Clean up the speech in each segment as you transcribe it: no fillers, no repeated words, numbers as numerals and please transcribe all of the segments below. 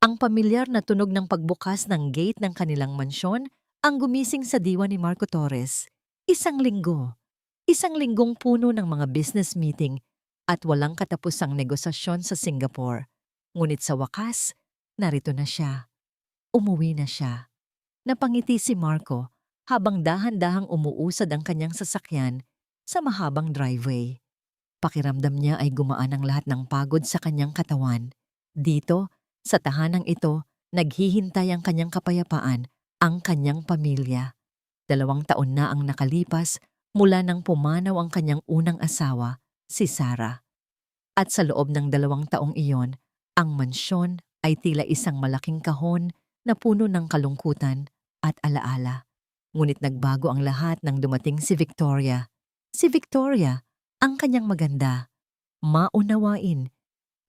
Ang pamilyar na tunog ng pagbukas ng gate ng kanilang mansyon ang gumising sa diwa ni Marco Torres. Isang linggo. Isang linggong puno ng mga business meeting at walang katapusang negosasyon sa Singapore. Ngunit sa wakas, narito na siya. Umuwi na siya. Napangiti si Marco habang dahan-dahang umuusad ang kanyang sasakyan sa mahabang driveway. Pakiramdam niya ay gumaan ang lahat ng pagod sa kanyang katawan. Dito, sa tahanang ito, naghihintay ang kanyang kapayapaan, ang kanyang pamilya. 2 taon na ang nakalipas mula nang pumanaw ang kanyang unang asawa, si Sarah. At sa loob ng 2 taong iyon, ang mansyon ay tila isang malaking kahon na puno ng kalungkutan at alaala. Ngunit nagbago ang lahat nang dumating si Victoria. Si Victoria, ang kanyang maganda, maunawain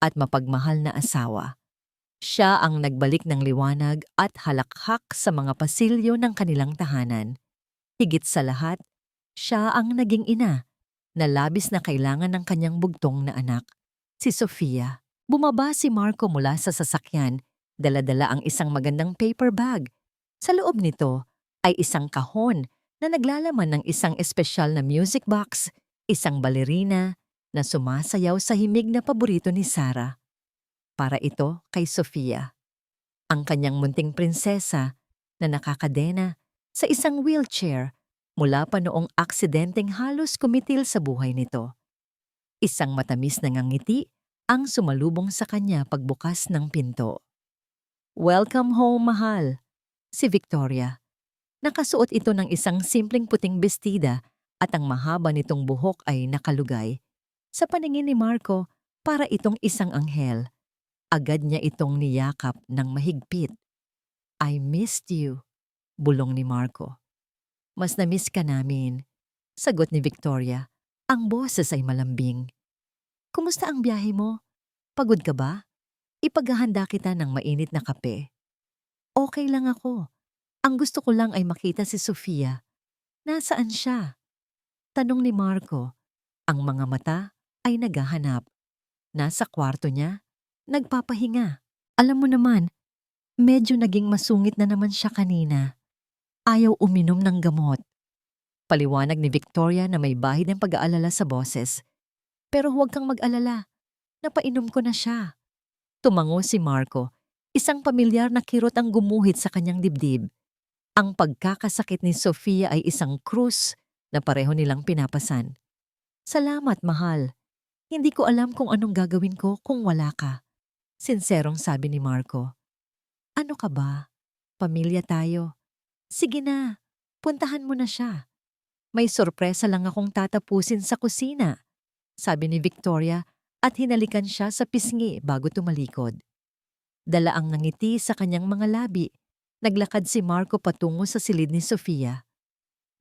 at mapagmahal na asawa. Siya ang nagbalik ng liwanag at halakhak sa mga pasilyo ng kanilang tahanan. Higit sa lahat, siya ang naging ina na labis na kailangan ng kanyang bugtong na anak, si Sofia. Bumaba si Marco mula sa sasakyan, dala-dala ang isang magandang paper bag. Sa loob nito ay isang kahon na naglalaman ng isang espesyal na music box, isang balerina na sumasayaw sa himig na paborito ni Sarah. Para ito kay Sofia, ang kanyang munting prinsesa na nakakadena sa isang wheelchair mula pa noong aksidenteng halos kumitil sa buhay nito. Isang matamis na ngangiti ang sumalubong sa kanya pagbukas ng pinto. "Welcome home, mahal." Si Victoria. Nakasuot ito ng isang simpleng puting bestida at ang mahaba nitong buhok ay nakalugay. Sa paningin ni Marco, para itong isang anghel. Agad niya itong niyakap ng mahigpit. "I missed you," bulong ni Marco. "Mas na-miss ka namin," sagot ni Victoria. Ang boses ay malambing. "Kumusta ang biyahe mo? Pagod ka ba? Ipaghahanda kita ng mainit na kape." "Okay lang ako. Ang gusto ko lang ay makita si Sofia." "Nasaan siya?" tanong ni Marco. Ang mga mata ay naghahanap. "Nasa kwarto niya. Nagpapahinga. Alam mo naman, medyo naging masungit na naman siya kanina. Ayaw uminom ng gamot." Paliwanag ni Victoria na may bahid ng pag-aalala sa boses. "Pero huwag kang mag-alala. Napainom ko na siya." Tumango si Marco. Isang pamilyar na kirot ang gumuhit sa kanyang dibdib. Ang pagkakasakit ni Sofia ay isang krus na pareho nilang pinapasan. "Salamat, mahal. Hindi ko alam kung anong gagawin ko kung wala ka." Sinserong sabi ni Marco. "Ano ka ba? Pamilya tayo. Sige na, puntahan mo na siya. May sorpresa lang akong tatapusin sa kusina," sabi ni Victoria at hinalikan siya sa pisngi bago tumalikod. Dala ang ngiti sa kanyang mga labi. Naglakad si Marco patungo sa silid ni Sofia.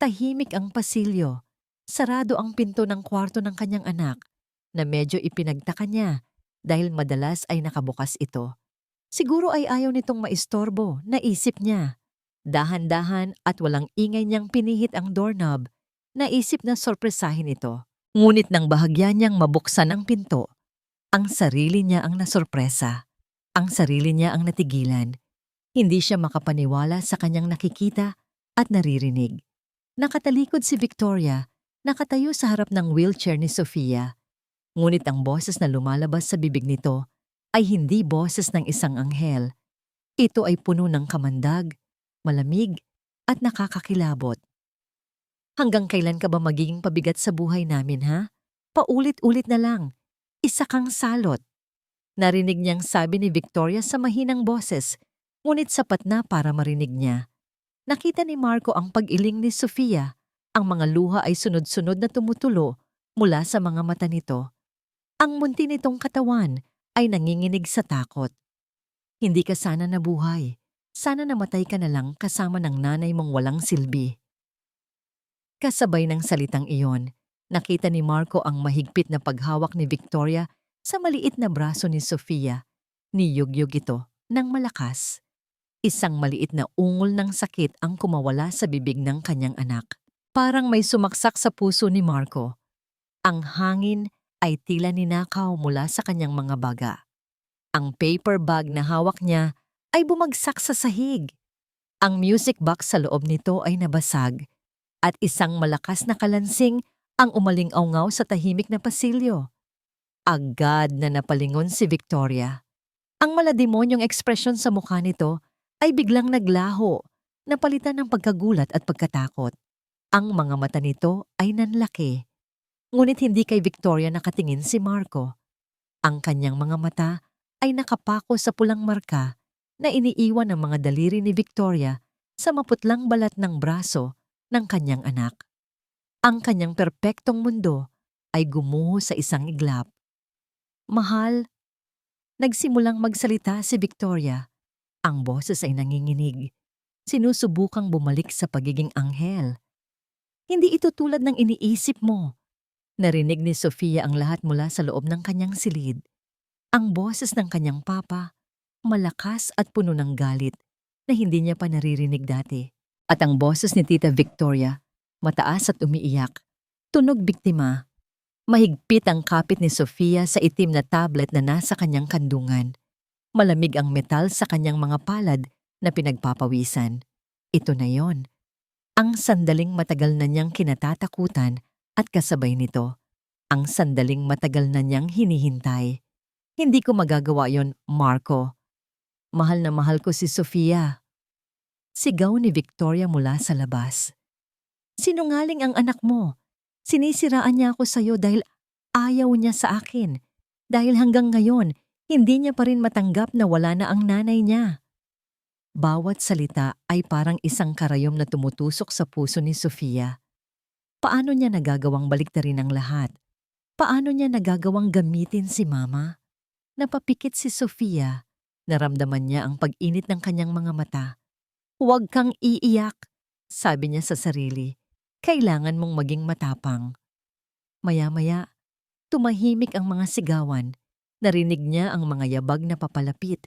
Tahimik ang pasilyo. Sarado ang pinto ng kwarto ng kanyang anak na medyo ipinagtaka niya dahil madalas ay nakabukas ito. Siguro ay ayaw nitong maistorbo, naisip niya. Dahan-dahan at walang ingay niyang pinihit ang doorknob. Naisip na sorpresahin ito. Ngunit nang bahagya niyang mabuksan ang pinto, ang sarili niya ang nasorpresa. Ang sarili niya ang natigilan. Hindi siya makapaniwala sa kanyang nakikita at naririnig. Nakatalikod si Victoria, nakatayo sa harap ng wheelchair ni Sofia. Ngunit ang boses na lumalabas sa bibig nito ay hindi boses ng isang anghel. Ito ay puno ng kamandag, malamig, at nakakakilabot. "Hanggang kailan ka ba magiging pabigat sa buhay namin, ha? Paulit-ulit na lang. Isa kang salot." Narinig niyang sabi ni Victoria sa mahinang boses, ngunit sapat na para marinig niya. Nakita ni Marco ang pag-iling ni Sofia. Ang mga luha ay sunod-sunod na tumutulo mula sa mga mata nito. Ang munti nitong katawan ay nanginginig sa takot. "Hindi ka sana nabuhay. Sana namatay ka na lang kasama ng nanay mong walang silbi." Kasabay ng salitang iyon, nakita ni Marco ang mahigpit na paghawak ni Victoria sa maliit na braso ni Sofia. Niyugyug ito ng malakas. Isang maliit na ungol ng sakit ang kumawala sa bibig ng kanyang anak. Parang may sumaksak sa puso ni Marco. Ang hangin ay tila ninakaw mula sa kanyang mga baga. Ang paper bag na hawak niya ay bumagsak sa sahig. Ang music box sa loob nito ay nabasag at isang malakas na kalansing ang umaling-awngaw sa tahimik na pasilyo. Agad na napalingon si Victoria. Ang malademonyong ekspresyon sa mukha nito ay biglang naglaho, napalitan ng pagkagulat at pagkatakot. Ang mga mata nito ay nanlaki. Ngunit hindi kay Victoria nakatingin si Marco. Ang kanyang mga mata ay nakapako sa pulang marka na iniiwan ng mga daliri ni Victoria sa maputlang balat ng braso ng kanyang anak. Ang kanyang perpektong mundo ay gumuho sa isang iglap. Mahal, nagsimulang magsalita si Victoria. Ang boses ay nanginginig. Sinusubukang bumalik sa pagiging anghel. Hindi ito tulad ng iniisip mo. Narinig ni Sofia ang lahat mula sa loob ng kanyang silid. Ang boses ng kanyang papa, malakas at puno ng galit na hindi niya pa naririnig dati. At ang boses ni Tita Victoria, mataas at umiiyak, tunog biktima. Mahigpit ang kapit ni Sofia sa itim na tablet na nasa kanyang kandungan. Malamig ang metal sa kanyang mga palad na pinagpapawisan. Ito na yon. Ang sandaling matagal na niyang kinatatakutan at kasabay nito. Ang sandaling matagal na niyang hinihintay. Hindi ko magagawa yon, Marco. Mahal na mahal ko si Sofia. Sigaw ni Victoria mula sa labas. Sinungaling ang anak mo. Sinisiraan niya ako sa'yo dahil ayaw niya sa akin. Dahil hanggang ngayon, hindi niya pa rin matanggap na wala na ang nanay niya. Bawat salita ay parang isang karayom na tumutusok sa puso ni Sofia. Paano niya nagagawang baliktarin ang lahat? Paano niya nagagawang gamitin si Mama? Napapikit si Sofia. Naramdaman niya ang pag-init ng kanyang mga mata. Huwag kang iiyak, sabi niya sa sarili. Kailangan mong maging matapang. Maya-maya, tumahimik ang mga sigawan. Narinig niya ang mga yabag na papalapit.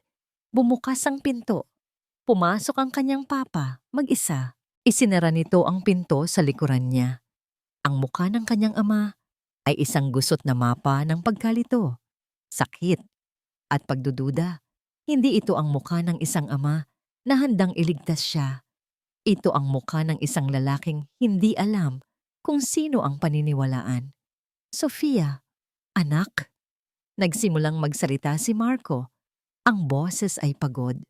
Bumukas ang pinto. Pumasok ang kanyang papa, mag-isa. Isinara nito ang pinto sa likuran niya. Ang mukha ng kanyang ama ay isang gusot na mapa ng pagkalito, sakit, at pagdududa. Hindi ito ang mukha ng isang ama na handang iligtas siya. Ito ang mukha ng isang lalaking hindi alam kung sino ang paniniwalaan. Sofia, anak. Nagsimulang magsalita si Marco. Ang boses ay pagod.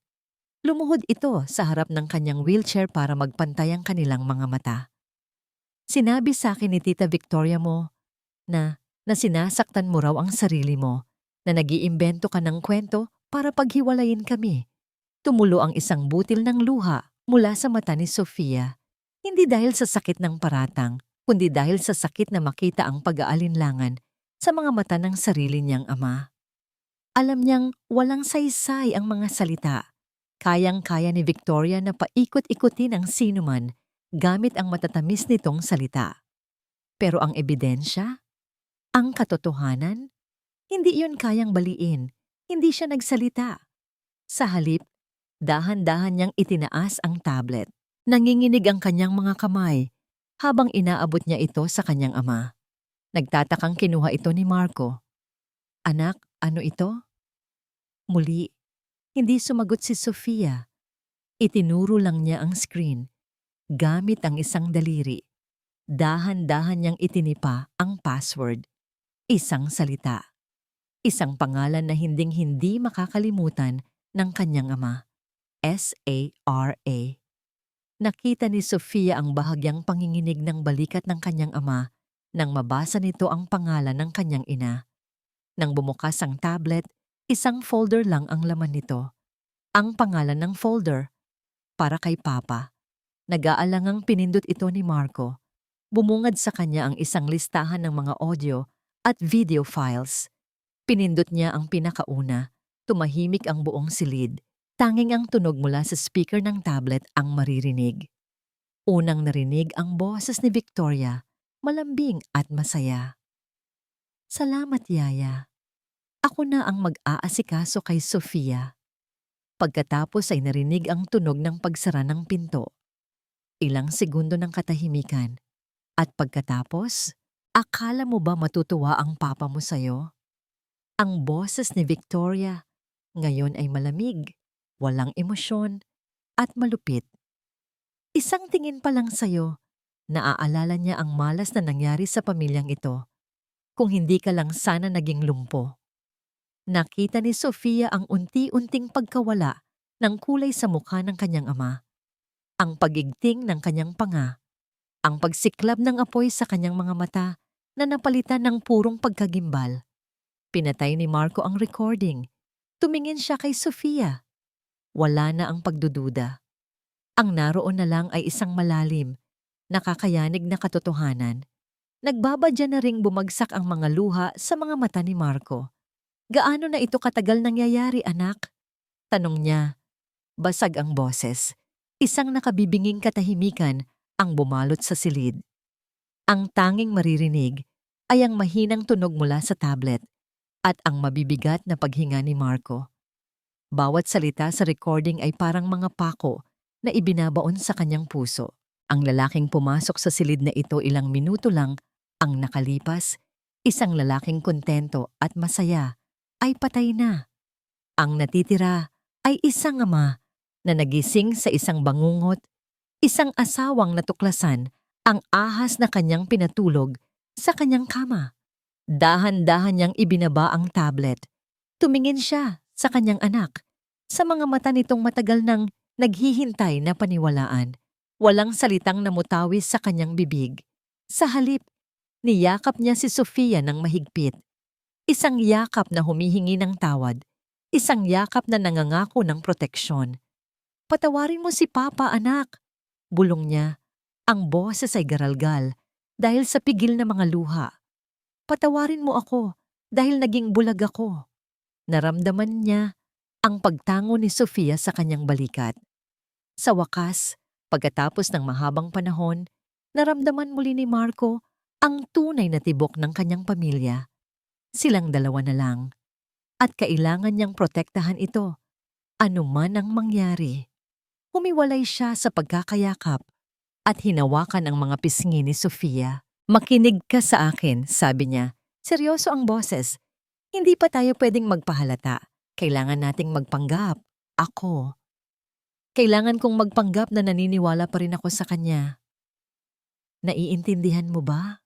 Lumuhod ito sa harap ng kanyang wheelchair para magpantay ang kanilang mga mata. Sinabi sa akin ni Tita Victoria mo na sinasaktan mo raw ang sarili mo, na nag-iimbento ka ng kwento para paghiwalayin kami. Tumulo ang isang butil ng luha mula sa mata ni Sofia. Hindi dahil sa sakit ng paratang, kundi dahil sa sakit na makita ang pag-aalinlangan sa mga mata ng sarili niyang ama. Alam niyang walang saysay ang mga salita. Kayang-kaya ni Victoria na paikot-ikutin ang sinuman gamit ang matatamis nitong salita. Pero ang ebidensya, ang katotohanan, hindi iyon kayang baliin. Hindi siya nagsalita. Sa halip, dahan-dahan niyang itinaas ang tablet. Nanginginig ang kanyang mga kamay habang inaabot niya ito sa kanyang ama. Nagtatakang kinuha ito ni Marco. Anak, ano ito? Muli, hindi sumagot si Sofia. Itinuro lang niya ang screen. Gamit ang isang daliri. Dahan-dahan niyang itinipa ang password. Isang salita. Isang pangalan na hinding-hindi makakalimutan ng kanyang ama. S-A-R-A. Nakita ni Sofia ang bahagyang panginginig ng balikat ng kanyang ama nang mabasa nito ang pangalan ng kanyang ina. Nang bumukas ang tablet, isang folder lang ang laman nito. Ang pangalan ng folder, para kay Papa. Nag-aalangang pinindot ito ni Marco. Bumungad sa kanya ang isang listahan ng mga audio at video files. Pinindot niya ang pinakauna. Tumahimik ang buong silid. Tanging ang tunog mula sa speaker ng tablet ang maririnig. Unang narinig ang boses ni Victoria, malambing at masaya. Salamat, Yaya. Ako na ang mag-aasikaso kay Sofia. Pagkatapos ay narinig ang tunog ng pagsara ng pinto. Ilang segundo ng katahimikan. At pagkatapos, akala mo ba matutuwa ang papa mo sa'yo? Ang boses ni Victoria, Ngayon ay malamig, walang emosyon, at malupit. Isang tingin pa lang sa'yo, naaalala niya ang malas na nangyari sa pamilyang ito. Kung hindi ka lang sana naging lumpo. Nakita ni Sofia ang unti-unting pagkawala ng kulay sa mukha ng kanyang ama, ang pagigting ng kanyang panga, ang pagsiklab ng apoy sa kanyang mga mata na napalitan ng purong pagkagimbal. Pinatay ni Marco ang recording. Tumingin siya kay Sofia. Wala na ang pagdududa. Ang naroon na lang ay isang malalim, nakakayanig na katotohanan. Nagbabadya na ring bumagsak ang mga luha sa mga mata ni Marco. Gaano na ito katagal nangyayari, anak? Tanong niya. Basag ang boses. Isang nakabibinging katahimikan ang bumalot sa silid. Ang tanging maririnig ay ang mahinang tunog mula sa tablet at ang mabibigat na paghinga ni Marco. Bawat salita sa recording ay parang mga pako na ibinabaon sa kanyang puso. Ang lalaking pumasok sa silid na ito ilang minuto lang ang nakalipas, isang lalaking kontento at masaya ay patay na. Ang natitira ay isang ama na nagising sa isang bangungot, isang asawang natuklasan ang ahas na kanyang pinatulog sa kanyang kama. Dahan-dahan niyang ibinaba ang tablet. Tumingin siya sa kanyang anak. Sa mga mata nitong matagal nang naghihintay na paniwalaan. Walang salitang namutawis sa kanyang bibig. Sa halip, niyakap niya si Sofia ng mahigpit. Isang yakap na humihingi ng tawad. Isang yakap na nangangako ng proteksyon. Patawarin mo si Papa, anak. Bulong niya. Ang boses ay garalgal dahil sa pigil na mga luha. Patawarin mo ako dahil naging bulag ako. Naramdaman niya ang pagtango ni Sofia sa kanyang balikat. Sa wakas, pagkatapos ng mahabang panahon, naramdaman muli ni Marco ang tunay na tibok ng kanyang pamilya. Silang dalawa na lang. At kailangan niyang protektahan ito, anuman ang mangyari. Humiwalay siya sa pagkakayakap at hinawakan ang mga pisngi ni Sofia. Makinig ka sa akin, sabi niya. Seryoso ang boses. Hindi pa tayo pwedeng magpahalata. Kailangan nating magpanggap. Ako. Kailangan kong magpanggap na naniniwala pa rin ako sa kanya. Naiintindihan mo ba?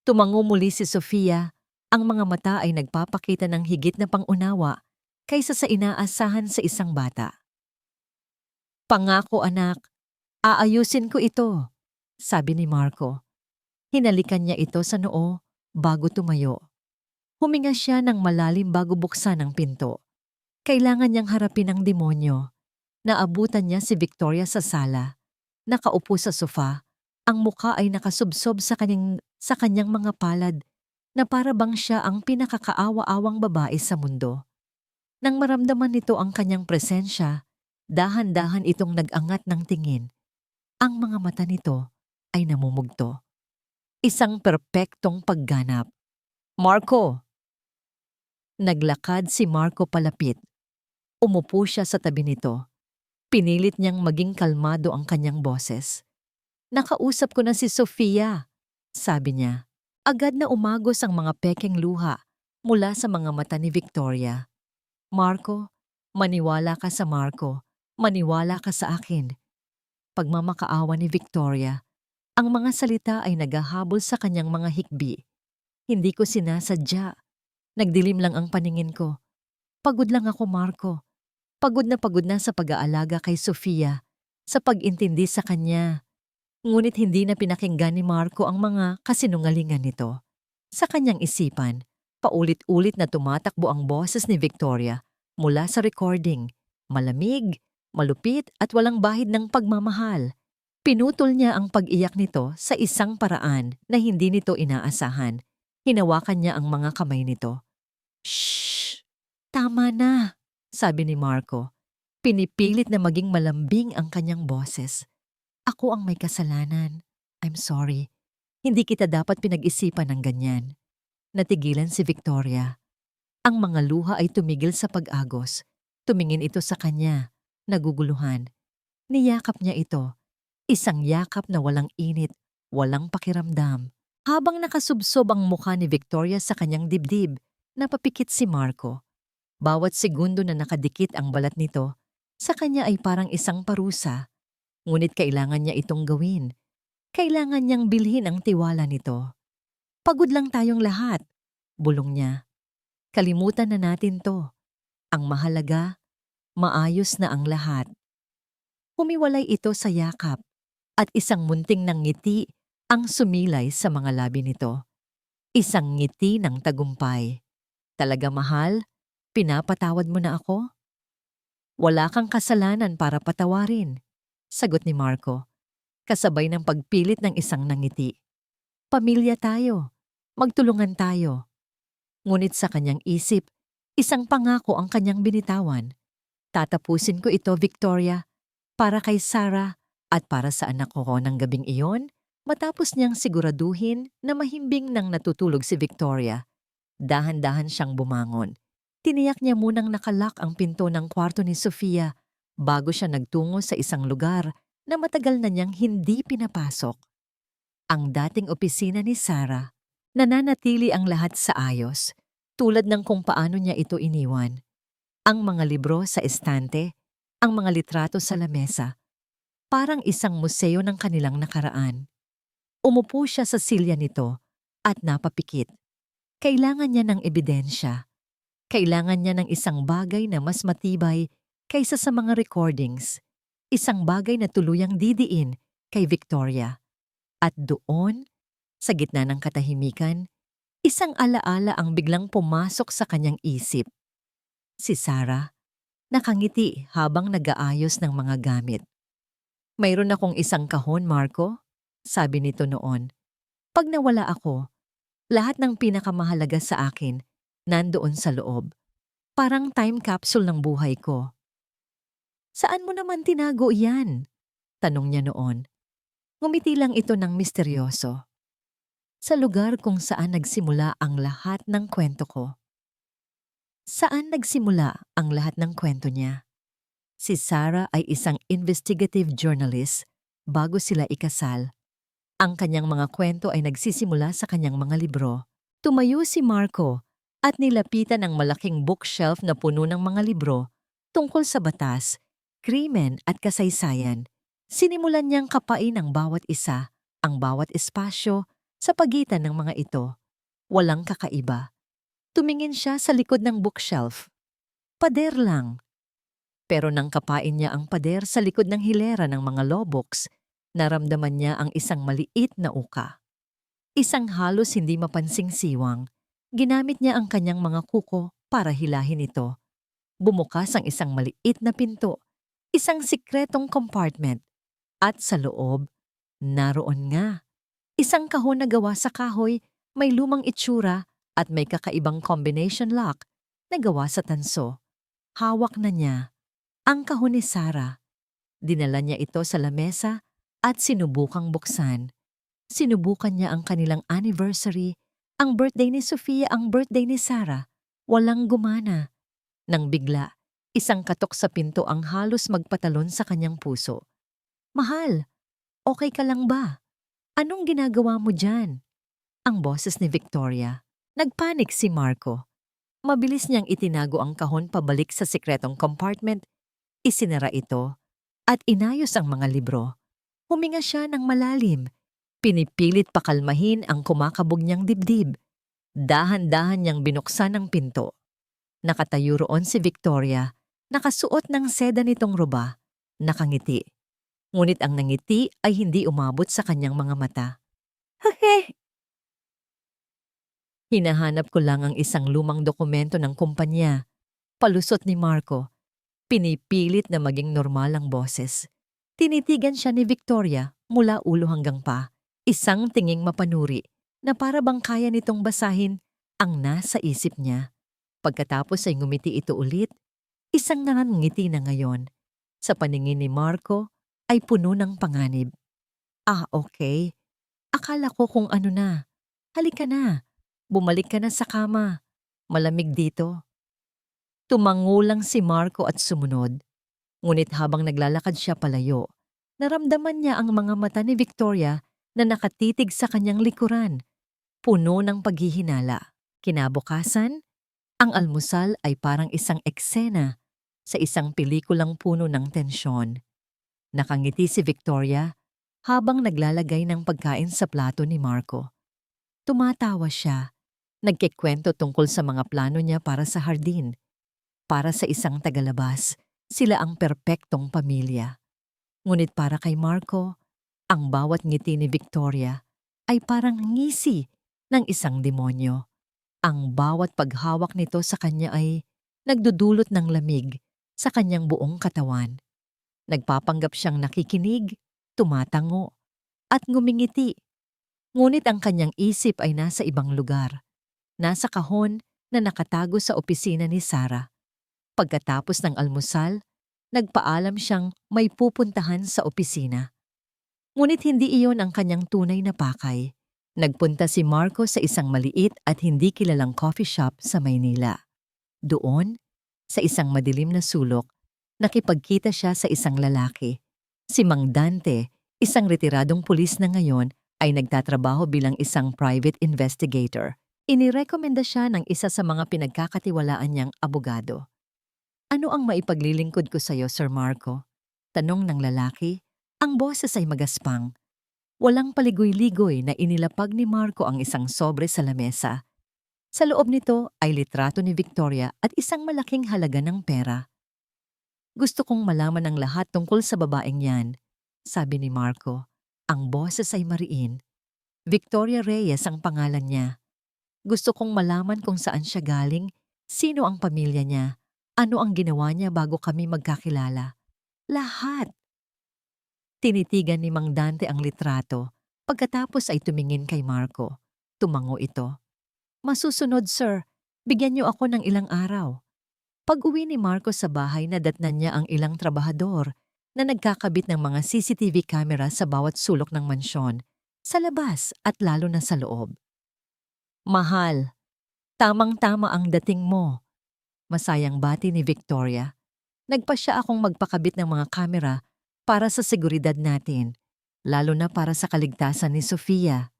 Tumango muli si Sofia. Ang mga mata ay nagpapakita ng higit na pangunawa kaysa sa inaasahan sa isang bata. Pangako, anak. Aayusin ko ito, sabi ni Marco. Hinalikan niya ito sa noo bago tumayo. Huminga siya ng malalim bago buksan ang pinto. Kailangan niyang harapin ang demonyo. Naabutan niya si Victoria sa sala. Nakaupo sa sofa. Ang muka ay nakasubsob sa kanyang mga palad na para bang siya ang pinakakaawa-awang babae sa mundo. Nang maramdaman nito ang kanyang presensya, dahan-dahan itong nag-angat ng tingin. Ang mga mata nito ay namumugto. Isang perpektong pagganap. Marco! Naglakad si Marco palapit. Umupo siya sa tabi nito. Pinilit niyang maging kalmado ang kanyang boses. Nakausap ko na si Sofia, sabi niya. Agad na umagos ang mga pekeng luha mula sa mga mata ni Victoria. Marco, maniwala ka sa Marco. Maniwala ka sa akin. Pagmamakaawa ni Victoria, ang mga salita ay naghahabol sa kanyang mga hikbi. Hindi ko sinasadya. Nagdilim lang ang paningin ko. Pagod lang ako, Marco. Pagod na sa pag-aalaga kay Sofia, sa pag-intindi sa kanya. Ngunit hindi na pinakinggan ni Marco ang mga kasinungalingan nito. Sa kanyang isipan, paulit-ulit na tumatakbo ang boses ni Victoria mula sa recording. Malamig, malupit at walang bahid ng pagmamahal. Pinutol niya ang pag-iyak nito sa isang paraan na hindi nito inaasahan. Hinawakan niya ang mga kamay nito. Shh! Tama na, sabi ni Marco. Pinipilit na maging malambing ang kanyang boses. Ako ang may kasalanan. I'm sorry. Hindi kita dapat pinag-isipan ng ganyan. Natigilan si Victoria. Ang mga luha ay tumigil sa pag-agos. Tumingin ito sa kanya, naguguluhan. Niyakap niya ito. Isang yakap na walang init, walang pakiramdam. Habang nakasubsob ang mukha ni Victoria sa kanyang dibdib, napapikit si Marco. Bawat segundo na nakadikit ang balat nito, sa kanya ay parang isang parusa. Ngunit kailangan niya itong gawin. Kailangan niyang bilhin ang tiwala nito. Pagod lang tayong lahat, bulong niya. Kalimutan na natin to. Ang mahalaga, maayos na ang lahat. Humiwalay ito sa yakap at isang munting ng ngiti ang sumilay sa mga labi nito. Isang ngiti ng tagumpay. Talaga mahal, pinapatawad mo na ako? Wala kang kasalanan para patawarin, sagot ni Marco, kasabay ng pagpilit ng isang nangiti. Pamilya tayo, magtulungan tayo. Ngunit sa kanyang isip, isang pangako ang kanyang binitawan. Tatapusin ko ito, Victoria, para kay Sarah at para sa anak ko ng gabing iyon. Matapos niyang siguraduhin na mahimbing nang natutulog si Victoria, dahan-dahan siyang bumangon. Tiniyak niya munang nakalak ang pinto ng kwarto ni Sofia bago siya nagtungo sa isang lugar na matagal na niyang hindi pinapasok. Ang dating opisina ni Sarah. Nananatili ang lahat sa ayos, tulad ng kung paano niya ito iniwan. Ang mga libro sa estante, ang mga litrato sa lamesa, parang isang museo ng kanilang nakaraan. Umupo siya sa silya nito at napapikit. Kailangan niya ng ebidensya. Kailangan niya ng isang bagay na mas matibay kaysa sa mga recordings. Isang bagay na tuluyang didiin kay Victoria. At doon, sa gitna ng katahimikan, isang alaala ang biglang pumasok sa kanyang isip. Si Sarah, nakangiti habang nag-aayos ng mga gamit. Mayroon akong isang kahon, Marco, sabi nito noon. Pag nawala ako, lahat ng pinakamahalaga sa akin nandoon sa loob. Parang time capsule ng buhay ko. Saan mo naman tinago iyan? Tanong niya noon. Ngumiti lang ito ng misteryoso. Sa lugar kung saan nagsimula ang lahat ng kwento ko. Saan nagsimula ang lahat ng kwento niya? Si Sarah ay isang investigative journalist bago sila ikasal. Ang kanyang mga kwento ay nagsisimula sa kanyang mga libro. Tumayo si Marco at nilapitan ang malaking bookshelf na puno ng mga libro tungkol sa batas, krimen at kasaysayan. Sinimulan niyang kapain ang bawat isa, ang bawat espasyo sa pagitan ng mga ito. Walang kakaiba. Tumingin siya sa likod ng bookshelf. Pader lang. Pero nang kapain niya ang pader sa likod ng hilera ng mga law books, naramdaman niya ang isang maliit na uka. Isang halos hindi mapansing siwang. Ginamit niya ang kanyang mga kuko para hilahin ito. Bumukas ang isang maliit na pinto, isang sikretong compartment. At sa loob, naroon nga. Isang kahon na gawa sa kahoy, may lumang itsura at may kakaibang combination lock na gawa sa tanso. Hawak na niya ang kahon ni Sarah. Dinala niya ito sa lamesa at sinubukang buksan. Sinubukan niya ang kanilang anniversary, ang birthday ni Sofia, ang birthday ni Sarah. Walang gumana. Nang bigla, isang katok sa pinto ang halos magpatalon sa kanyang puso. Mahal, okay ka lang ba? Anong ginagawa mo dyan? Ang boses ni Victoria. Nagpanik si Marco. Mabilis niyang itinago ang kahon pabalik sa sikretong compartment. Isinara ito at inayos ang mga libro. Huminga siya ng malalim. Pinipilit pakalmahin ang kumakabog niyang dibdib. Dahan-dahan niyang binuksan ang pinto. Nakatayo roon si Victoria, nakasuot ng seda nitong roba, nakangiti. Ngunit ang nangiti ay hindi umabot sa kanyang mga mata. Hehe! Hinahanap ko lang ang isang lumang dokumento ng kumpanya. Palusot ni Marco. Pinipilit na maging normal ang boses. Tinitigan siya ni Victoria mula ulo hanggang pa. Isang tinging mapanuri na para bang kaya nitong basahin ang nasa isip niya. Pagkatapos ay ngumiti ito ulit. Isang nangangiti na ngayon. Sa paningin ni Marco ay puno ng panganib. Ah, okay. Akala ko kung ano na. Halika na. Bumalik ka na sa kama. Malamig dito. Tumangulang si Marco at sumunod. Ngunit habang naglalakad siya palayo, naramdaman niya ang mga mata ni Victoria na nakatitig sa kanyang likuran. Puno ng paghihinala. Kinabukasan, Ang almusal ay parang isang eksena sa isang pelikulang puno ng tensyon. Nakangiti si Victoria habang naglalagay ng pagkain sa plato ni Marco. Tumatawa siya, nagkikwento tungkol sa mga plano niya para sa hardin. Para sa isang tagalabas, sila ang perpektong pamilya. Ngunit para kay Marco, ang bawat ngiti ni Victoria ay parang ngisi ng isang demonyo. Ang bawat paghawak nito sa kanya ay nagdudulot ng lamig sa kanyang buong katawan. Nagpapanggap siyang nakikinig, tumatango, at ngumingiti. Ngunit ang kanyang isip ay nasa ibang lugar. Nasa kahon na nakatago sa opisina ni Sarah. Pagkatapos ng almusal, nagpaalam siyang may pupuntahan sa opisina. Ngunit hindi iyon ang kanyang tunay na pakay. Nagpunta si Marco sa isang maliit at hindi kilalang coffee shop sa Maynila. Doon, sa isang madilim na sulok, nakipagkita siya sa isang lalaki. Si Mang Dante, isang retiradong pulis na ngayon ay nagtatrabaho bilang isang private investigator. Inirekomenda siya ng isa sa mga pinagkakatiwalaan niyang abogado. "Ano ang maipaglilingkod ko sa iyo, Sir Marco?" Tanong ng lalaki. Ang boses ay magaspang. Walang paligoy-ligoy na inilapag ni Marco ang isang sobre sa lamesa. Sa loob nito ay litrato ni Victoria at isang malaking halaga ng pera. "Gusto kong malaman ang lahat tungkol sa babaeng yan," sabi ni Marco. Ang boses ay mariin. Victoria Reyes ang pangalan niya. "Gusto kong malaman kung saan siya galing, sino ang pamilya niya, ano ang ginawa niya bago kami magkakilala. Lahat." Tinitigan ni Mang Dante ang litrato, pagkatapos ay tumingin kay Marco. Tumango ito. "Masusunod, sir. Bigyan niyo ako ng ilang araw." Pag-uwi ni Marco sa bahay, nadatnan niya ang ilang trabahador na nagkakabit ng mga CCTV camera sa bawat sulok ng mansyon, sa labas at lalo na sa loob. "Mahal, tamang-tama ang dating mo," masayang bati ni Victoria. "Nagpasya akong magpakabit ng mga kamera para sa seguridad natin, lalo na para sa kaligtasan ni Sofia."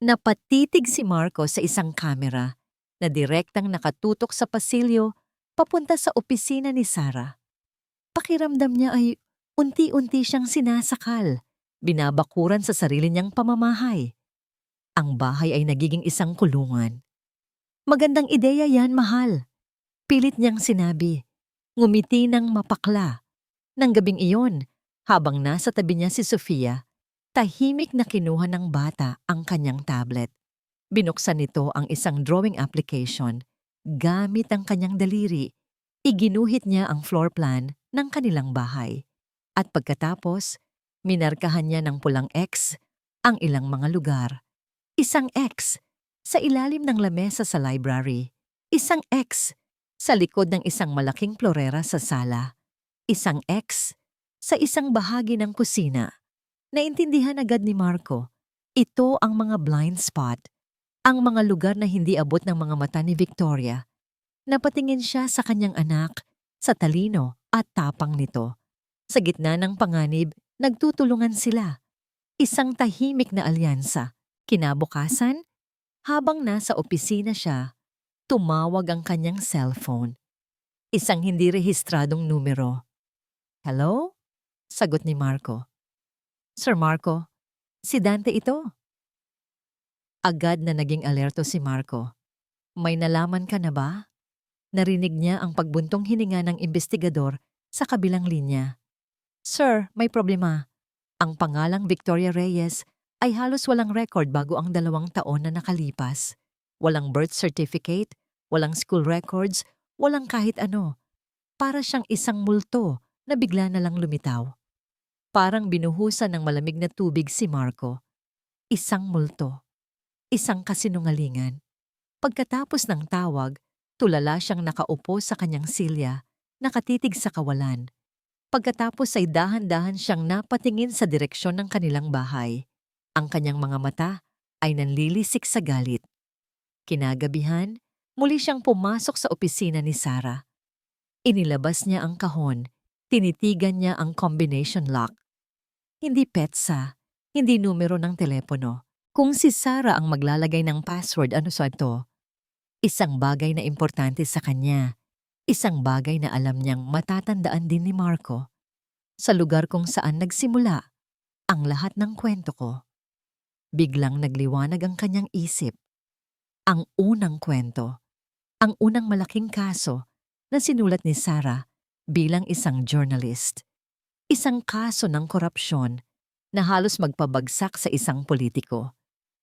Napatitig si Marco sa isang kamera na direktang nakatutok sa pasilyo papunta sa opisina ni Sarah. Pakiramdam niya ay unti-unti siyang sinasakal, binabakuran sa sarili niyang pamamahay. Ang bahay ay nagiging isang kulungan. "Magandang ideya yan, mahal," pilit niyang sinabi. Ngumiti ng mapakla. Nang gabing iyon, habang nasa tabi niya si Sofia, tahimik na kinuha ng bata ang kanyang tablet. Binuksan nito ang isang drawing application. Gamit ang kanyang daliri, iginuhit niya ang floor plan ng kanilang bahay. At pagkatapos, minarkahan niya ng pulang X ang ilang mga lugar. Isang X sa ilalim ng lamesa sa library. Isang X sa likod ng isang malaking florera sa sala. Isang X sa isang bahagi ng kusina. Naintindihan agad ni Marco. Ito ang mga blind spot, ang mga lugar na hindi abot ng mga mata ni Victoria. Napatingin siya sa kanyang anak, sa talino at tapang nito. Sa gitna ng panganib, nagtutulungan sila. Isang tahimik na alyansa. Kinabukasan, habang nasa opisina siya, tumawag ang kanyang cellphone. Isang hindi rehistradong numero. "Hello?" sagot ni Marco. "Sir Marco, si Dante ito." Agad na naging alerto si Marco. "May nalaman ka na ba?" Narinig niya ang pagbuntong hininga ng investigador sa kabilang linya. "Sir, may problema. Ang pangalang Victoria Reyes ay halos walang record bago ang 2 taon na nakalipas. Walang birth certificate, walang school records, walang kahit ano. Para siyang isang multo na bigla na lang lumitaw." Parang binuhusan ng malamig na tubig si Marco. Isang multo. Isang kasinungalingan. Pagkatapos ng tawag, tulala siyang nakaupo sa kanyang silya, nakatitig sa kawalan. Pagkatapos ay dahan-dahan siyang napatingin sa direksyon ng kanilang bahay. Ang kanyang mga mata ay nanlilisik sa galit. Kinagabihan, muli siyang pumasok sa opisina ni Sarah. Inilabas niya ang kahon, tinitigan niya ang combination lock. Hindi petsa, hindi numero ng telepono. Kung si Sarah ang maglalagay ng password, ano sa ito? Isang bagay na importante sa kanya. Isang bagay na alam niyang matatandaan din ni Marco. Sa lugar kung saan nagsimula ang lahat ng kwento ko, biglang nagliwanag ang kanyang isip. Ang unang kwento, ang unang malaking kaso na sinulat ni Sarah bilang isang journalist. Isang kaso ng korupsyon na halos magpabagsak sa isang politiko.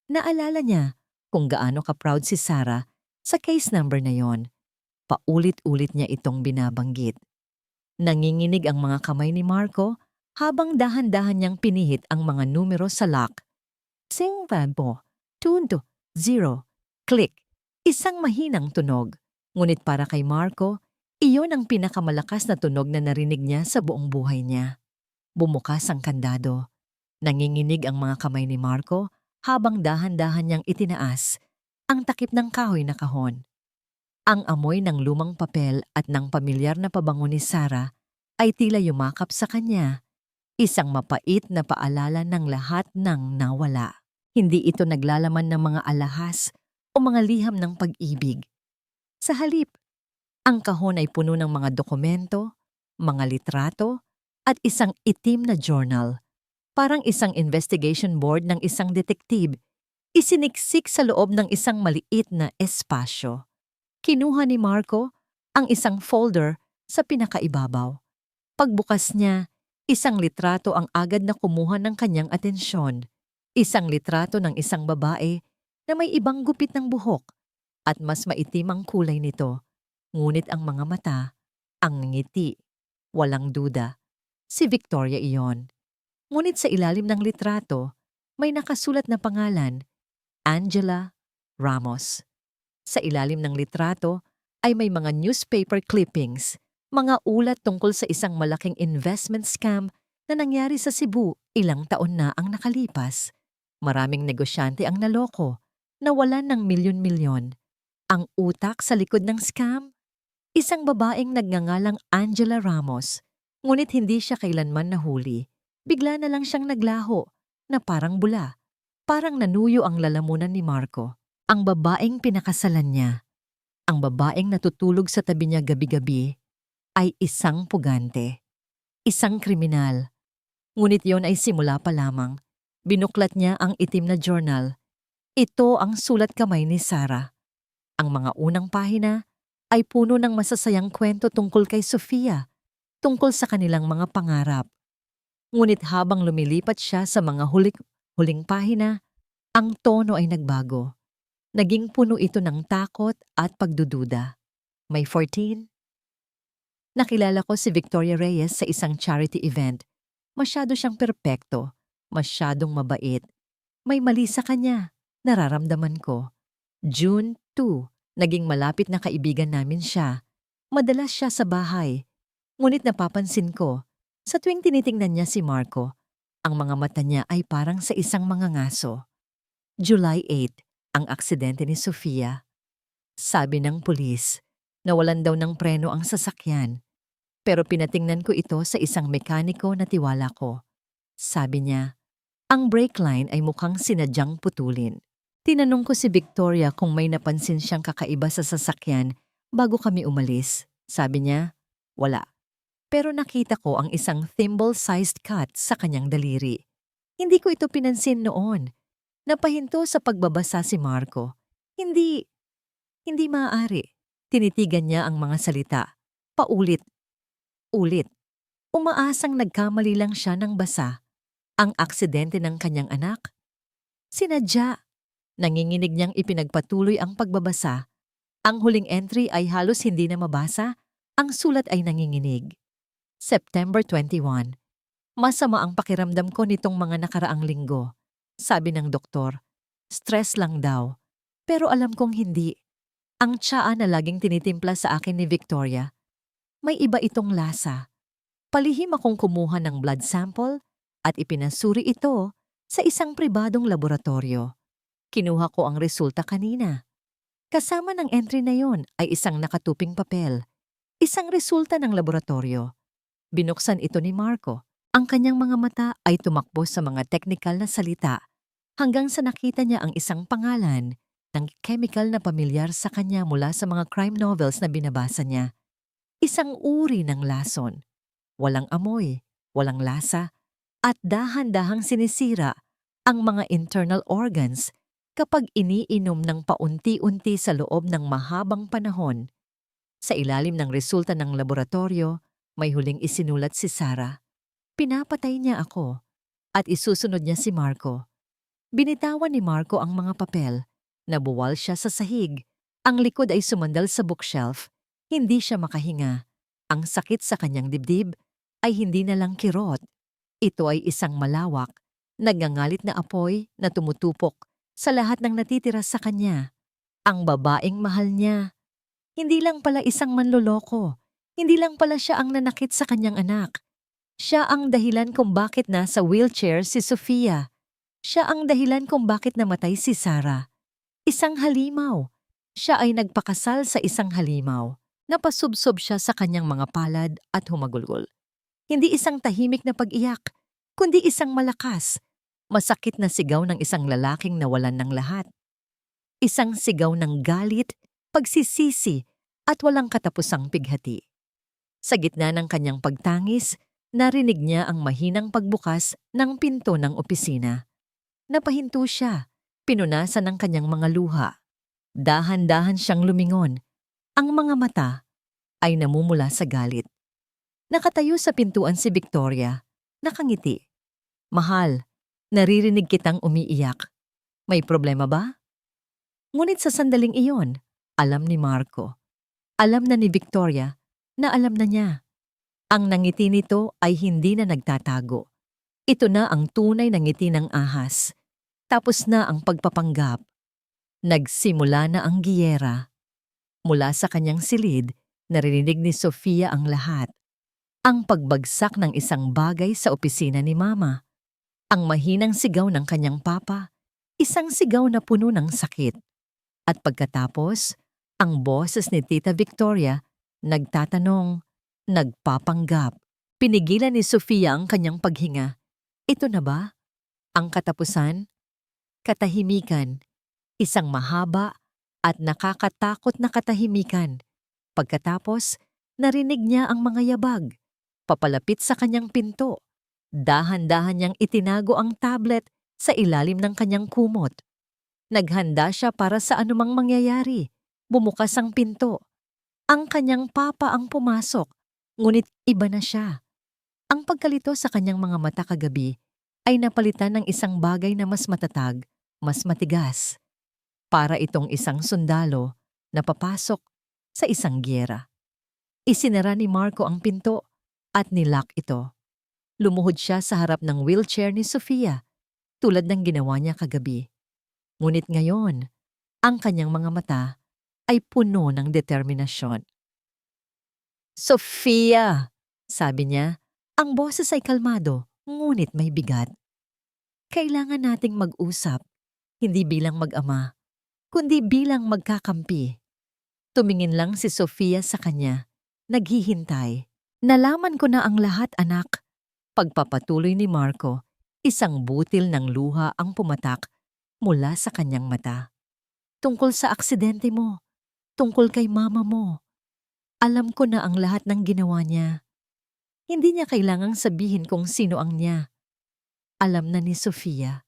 Naalala niya kung gaano ka-proud si Sarah sa case number na yon. Paulit-ulit niya itong binabanggit. Nanginginig ang mga kamay ni Marco habang dahan-dahan niyang pinihit ang mga numero sa lock. Sing po, 2, 0, click. Isang mahinang tunog. Ngunit para kay Marco, iyon ang pinakamalakas na tunog na narinig niya sa buong buhay niya. Bumukas ang kandado. Nanginginig ang mga kamay ni Marco habang dahan-dahan niyang itinaas ang takip ng kahoy na kahon. Ang amoy ng lumang papel at ng pamilyar na pabango ni Sarah ay tila yumakap sa kanya. Isang mapait na paalala ng lahat ng nawala. Hindi ito naglalaman ng mga alahas o mga liham ng pag-ibig. Sa halip, ang kahon ay puno ng mga dokumento, mga litrato, at isang itim na journal. Parang isang investigation board ng isang detektib, isiniksik sa loob ng isang maliit na espasyo. Kinuha ni Marco ang isang folder sa pinakaibabaw. Pagbukas niya, isang litrato ang agad na kumuha ng kanyang atensyon. Isang litrato ng isang babae na may ibang gupit ng buhok at mas maitim ang kulay nito. Ngunit ang mga mata, ang ngiti, walang duda. Si Victoria iyon. Ngunit sa ilalim ng litrato, may nakasulat na pangalan, Angela Ramos. Sa ilalim ng litrato ay may mga newspaper clippings, mga ulat tungkol sa isang malaking investment scam na nangyari sa Cebu ilang taon na ang nakalipas. Maraming negosyante ang naloko, nawalan ng milyon-milyon. Ang utak sa likod ng scam? Isang babaeng nagngangalang Angela Ramos, ngunit hindi siya kailanman nahuli. Bigla na lang siyang naglaho, na parang bula. Parang nanuyo ang lalamunan ni Marco. Ang babaeng pinakasalan niya, ang babaeng natutulog sa tabi niya gabi-gabi, ay isang pugante. Isang kriminal. Ngunit yon ay simula pa lamang. Binuklat niya ang itim na journal. Ito ang sulat kamay ni Sarah. Ang mga unang pahina ay puno ng masasayang kwento tungkol kay Sofia, tungkol sa kanilang mga pangarap. Ngunit habang lumilipat siya sa mga huling pahina, ang tono ay nagbago. Naging puno ito ng takot at pagdududa. May 14. Nakilala ko si Victoria Reyes sa isang charity event. Masyado siyang perpekto, masyadong mabait. May mali sa kanya, nararamdaman ko. June 2, naging malapit na kaibigan namin siya. Madalas siya sa bahay. Ngunit napapansin ko, sa tuwing tinitingnan niya si Marco, ang mga mata niya ay parang sa isang mga ngaso. July 8, ang aksidente ni Sofia. Sabi ng pulis, nawalan daw ng preno ang sasakyan. Pero pinatingnan ko ito sa isang mekaniko na tiwala ko. Sabi niya, ang brake line ay mukhang sinadyang putulin. Tinanong ko si Victoria kung may napansin siyang kakaiba sa sasakyan bago kami umalis. Sabi niya, wala. Pero nakita ko ang isang thimble-sized cut sa kanyang daliri. Hindi ko ito pinansin noon. Napahinto sa pagbabasa si Marco. Hindi maaari. Tinitigan niya ang mga salita. Paulit. Ulit. Umaasang nagkamali lang siya ng basa. Ang aksidente ng kanyang anak? Sinadya. Nanginginig niyang ipinagpatuloy ang pagbabasa. Ang huling entry ay halos hindi na mabasa. Ang sulat ay nanginginig. September 21. Masama ang pakiramdam ko nitong mga nakaraang linggo. Sabi ng doktor, stress lang daw. Pero alam kong hindi. Ang tsaa na laging tinitimpla sa akin ni Victoria, may iba itong lasa. Palihim akong kumuha ng blood sample at ipinasuri ito sa isang pribadong laboratorio. Kinuha ko ang resulta kanina. Kasama ng entry na yon ay isang nakatuping papel. Isang resulta ng laboratorio. Binuksan ito ni Marco. Ang kanyang mga mata ay tumakbo sa mga teknikal na salita hanggang sa nakita niya ang isang pangalan, ng chemical na pamilyar sa kanya mula sa mga crime novels na binabasa niya. Isang uri ng lason. Walang amoy, walang lasa, at dahan-dahang sinisira ang mga internal organs kapag iniinom ng paunti-unti sa loob ng mahabang panahon. Sa ilalim ng resulta ng laboratorio, may huling isinulat si Sarah. Pinapatay niya ako at isusunod niya si Marco. Binitawan ni Marco ang mga papel. Nabuwal siya sa sahig. Ang likod ay sumandal sa bookshelf. Hindi siya makahinga. Ang sakit sa kanyang dibdib ay hindi na lang kirot. Ito ay isang malawak, nagngangalit na apoy na tumutupok sa lahat ng natitira sa kanya. Ang babaeng mahal niya. Hindi lang pala isang manloloko. Hindi lang pala siya ang nanakit sa kanyang anak. Siya ang dahilan kung bakit nasa wheelchair si Sofia. Siya ang dahilan kung bakit namatay si Sarah. Isang halimaw. Siya ay nagpakasal sa isang halimaw. Napasubsob siya sa kanyang mga palad at humagulgol. Hindi isang tahimik na pag-iyak, kundi isang malakas, masakit na sigaw ng isang lalaking nawalan ng lahat. Isang sigaw ng galit, pagsisisi, at walang katapusang pighati. Sa gitna ng kanyang pagtangis, narinig niya ang mahinang pagbukas ng pinto ng opisina. Napahinto siya, pinunasan ng kanyang mga luha. Dahan-dahan siyang lumingon. Ang mga mata ay namumula sa galit. Nakatayo sa pintuan si Victoria, nakangiti. Mahal, naririnig kitang umiiyak. May problema ba? Ngunit sa sandaling iyon, alam ni Marco. Alam na ni Victoria na alam na niya. Ang nangiti nito ay hindi na nagtatago. Ito na ang tunay na ngiti ng ahas. Tapos na ang pagpapanggap. Nagsimula na ang giyera. Mula sa kanyang silid, narinig ni Sofia ang lahat. Ang pagbagsak ng isang bagay sa opisina ni Mama. Ang mahinang sigaw ng kanyang papa. Isang sigaw na puno ng sakit. At pagkatapos, ang boses ni Tita Victoria nagtatanong, nagpapanggap. Pinigilan ni Sofia ang kanyang paghinga. Ito na ba? Ang katapusan? Katahimikan. Isang mahaba at nakakatakot na katahimikan. Pagkatapos, narinig niya ang mga yabag. Papalapit sa kanyang pinto. Dahan-dahan niyang itinago ang tablet sa ilalim ng kanyang kumot. Naghanda siya para sa anumang mangyayari. Bumukas ang pinto. Ang kanyang papa ang pumasok, ngunit iba na siya. Ang pagkalito sa kanyang mga mata kagabi ay napalitan ng isang bagay na mas matatag, mas matigas. Para itong isang sundalo na papasok sa isang giyera. Isinara ni Marco ang pinto at nilock ito. Lumuhod siya sa harap ng wheelchair ni Sofia, tulad ng ginawa niya kagabi. Ngunit ngayon, ang kanyang mga mata ay puno ng determinasyon. Sofia, sabi niya, ang boses ay kalmado, ngunit may bigat. Kailangan nating mag-usap, hindi bilang mag-ama, kundi bilang magkakampi. Tumingin lang si Sofia sa kanya, naghihintay. Nalaman ko na ang lahat, anak. Pagpapatuloy ni Marco, isang butil ng luha ang pumatak mula sa kanyang mata. Tungkol sa aksidente mo, tungkol kay mama mo. Alam ko na ang lahat ng ginawa niya. Hindi niya kailangang sabihin kung sino ang niya. Alam na ni Sofia.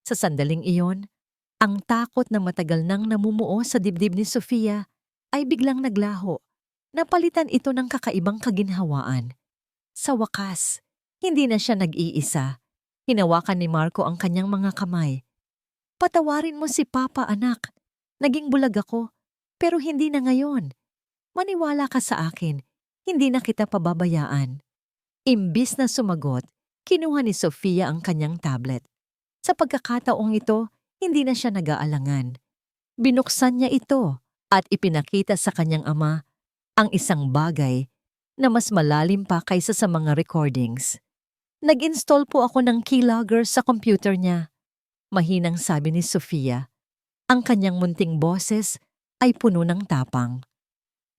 Sa sandaling iyon, ang takot na matagal nang namumuo sa dibdib ni Sofia ay biglang naglaho. Napalitan ito ng kakaibang kaginhawaan. Sa wakas, hindi na siya nag-iisa. Hinawakan ni Marco ang kanyang mga kamay. Patawarin mo si Papa, anak. Naging bulag ako, pero hindi na ngayon. Maniwala ka sa akin, hindi na kita pababayaan. Imbis na sumagot, kinuha ni Sofia ang kanyang tablet. Sa pagkakataong ito, hindi na siya nag-aalangan. Binuksan niya ito at ipinakita sa kanyang ama ang isang bagay na mas malalim pa kaysa sa mga recordings. Nag-install po ako ng keylogger sa computer niya. Mahinang sabi ni Sofia. Ang kanyang munting boses ay puno ng tapang.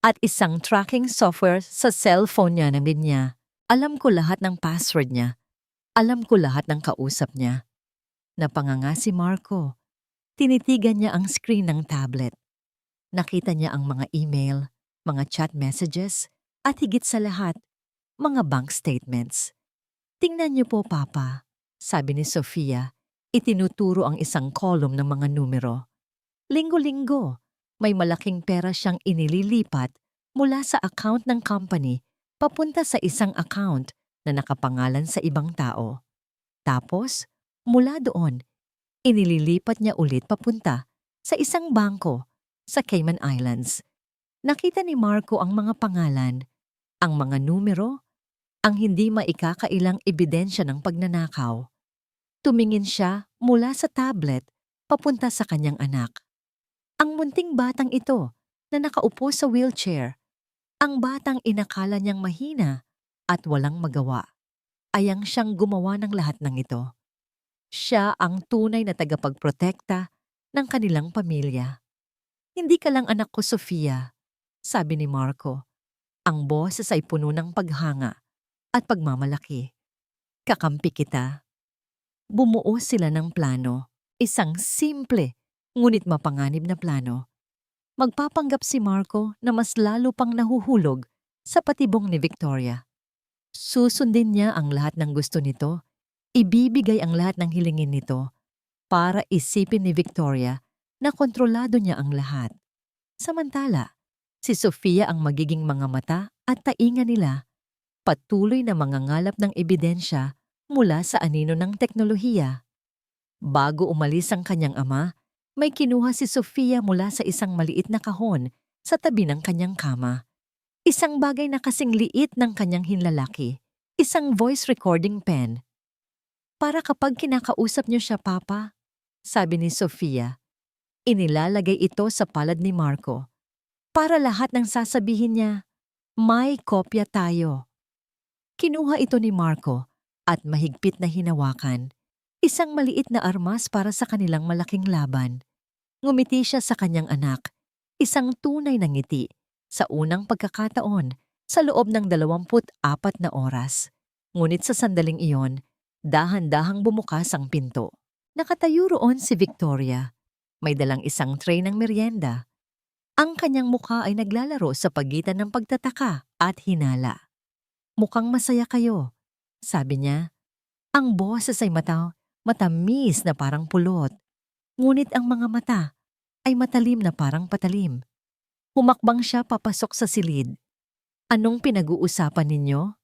At isang tracking software sa cellphone niya ng niya. Alam ko lahat ng password niya. Alam ko lahat ng kausap niya. Napanganga si Marco. Tinitigan niya ang screen ng tablet. Nakita niya ang mga email, mga chat messages, at higit sa lahat, mga bank statements. "Tingnan niyo po, Papa," sabi ni Sofia. Itinuturo ang isang column ng mga numero. Linggo-linggo, may malaking pera siyang inililipat mula sa account ng company papunta sa isang account na nakapangalan sa ibang tao. Tapos, mula doon, inililipat niya ulit papunta sa isang bangko sa Cayman Islands. Nakita ni Marco ang mga pangalan, ang mga numero, ang hindi maikakailang ebidensya ng pagnanakaw. Tumingin siya mula sa tablet papunta sa kanyang anak. Ang munting batang ito na nakaupo sa wheelchair, ang batang inakala niyang mahina at walang magawa, ay ang siyang gumawa ng lahat ng ito. Siya ang tunay na tagapagprotekta ng kanilang pamilya. "Hindi ka lang anak ko, Sofia," sabi ni Marco. Ang boses ay puno ng paghanga at pagmamalaki. "Kakampi kita." Bumuo sila ng plano, isang simple ngunit mapanganib na plano. Magpapanggap si Marco na mas lalo pang nahuhulog sa patibong ni Victoria. Susundin niya ang lahat ng gusto nito, ibibigay ang lahat ng hilingin nito para isipin ni Victoria na kontrolado niya ang lahat. Samantala, si Sofia ang magiging mga mata at tainga nila, patuloy na mangangalap ng ebidensya mula sa anino ng teknolohiya. Bago umalis ang kanyang ama, may kinuha si Sofia mula sa isang maliit na kahon sa tabi ng kanyang kama. Isang bagay na kasing liit ng kanyang hinlalaki, isang voice recording pen. "Para kapag kinakausap niyo siya, Papa," sabi ni Sofia. Inilalagay ito sa palad ni Marco. Para lahat ng sasabihin niya, may kopya tayo. Kinuha ito ni Marco at mahigpit na hinawakan. Isang maliit na armas para sa kanilang malaking laban. Ngumiti siya sa kanyang anak, isang tunay na ngiti, sa unang pagkakataon sa loob ng 24 na oras. Ngunit sa sandaling iyon, dahan-dahang bumukas ang pinto. Nakatayo roon si Victoria. May dalang isang tray ng merienda. Ang kanyang mukha ay naglalaro sa pagitan ng pagtataka at hinala. "Mukhang masaya kayo," sabi niya. Ang boses ay matamis na parang pulot. Ngunit ang mga mata ay matalim na parang patalim. Humakbang siya papasok sa silid. "Anong pinag-uusapan ninyo?"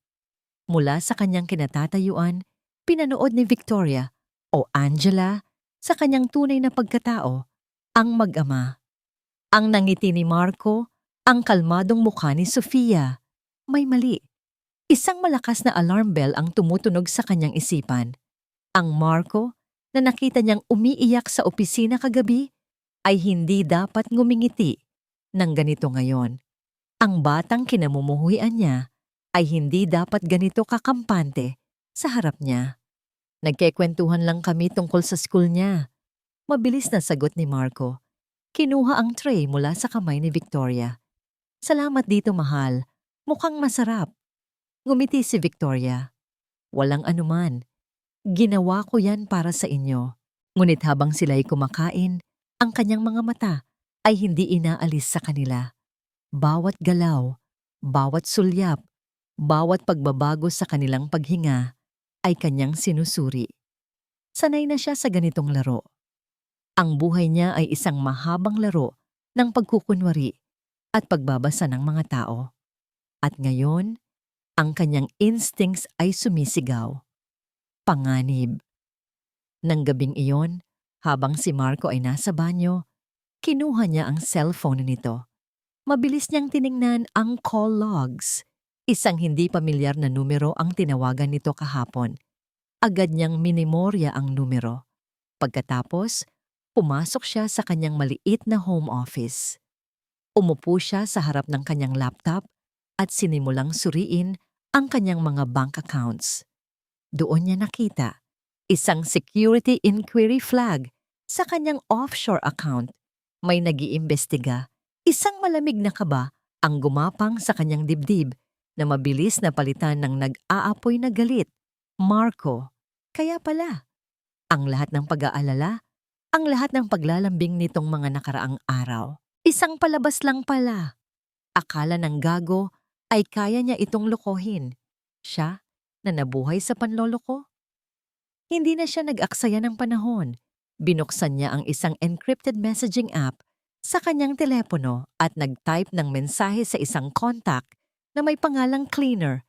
Mula sa kanyang kinatatayuan, pinanood ni Victoria o Angela sa kanyang tunay na pagkatao, ang mag-ama. Ang nangiti ni Marco, ang kalmadong mukha ni Sofia. May mali. Isang malakas na alarm bell ang tumutunog sa kanyang isipan. Ang Marco na nakita niyang umiiyak sa opisina kagabi ay hindi dapat ngumingiti ng ganito ngayon. Ang batang kinamumuhuian niya ay hindi dapat ganito kakampante sa harap niya. "Nagkekwentuhan lang kami tungkol sa school niya," mabilis na sagot ni Marco. Kinuha ang tray mula sa kamay ni Victoria. "Salamat dito, mahal. Mukhang masarap." Ngumiti si Victoria. "Walang anuman. Ginawa ko yan para sa inyo." Ngunit habang sila'y kumakain, ang kanyang mga mata ay hindi inaalis sa kanila. Bawat galaw, bawat sulyap, bawat pagbabago sa kanilang paghinga ay kanyang sinusuri. Sanay na siya sa ganitong laro. Ang buhay niya ay isang mahabang laro ng pagkukunwari at pagbabasa ng mga tao. At ngayon, ang kanyang instincts ay sumisigaw. Panganib. Nang gabing iyon, habang si Marco ay nasa banyo, kinuha niya ang cellphone nito. Mabilis niyang tiningnan ang call logs. Isang hindi pamilyar na numero ang tinawagan nito kahapon. Agad niyang minimorya ang numero. Pagkatapos, pumasok siya sa kanyang maliit na home office. Umupo siya sa harap ng kanyang laptop at sinimulang suriin ang kanyang mga bank accounts. Doon niya nakita isang security inquiry flag sa kanyang offshore account. May nag-iimbestiga. Isang malamig na kaba ang gumapang sa kanyang dibdib na mabilis na palitan ng nag-aapoy na galit. Marco. Kaya pala, ang lahat ng pag-aalala, Ang lahat ng paglalambing nitong mga nakaraang araw, isang palabas lang pala. Akala ng gago ay kaya niya itong lokohin. Siya na nabuhay sa panloloko? Hindi na siya nag-aksaya ng panahon. Binuksan niya ang isang encrypted messaging app sa kanyang telepono at nag-type ng mensahe sa isang contact na may pangalang Cleaner.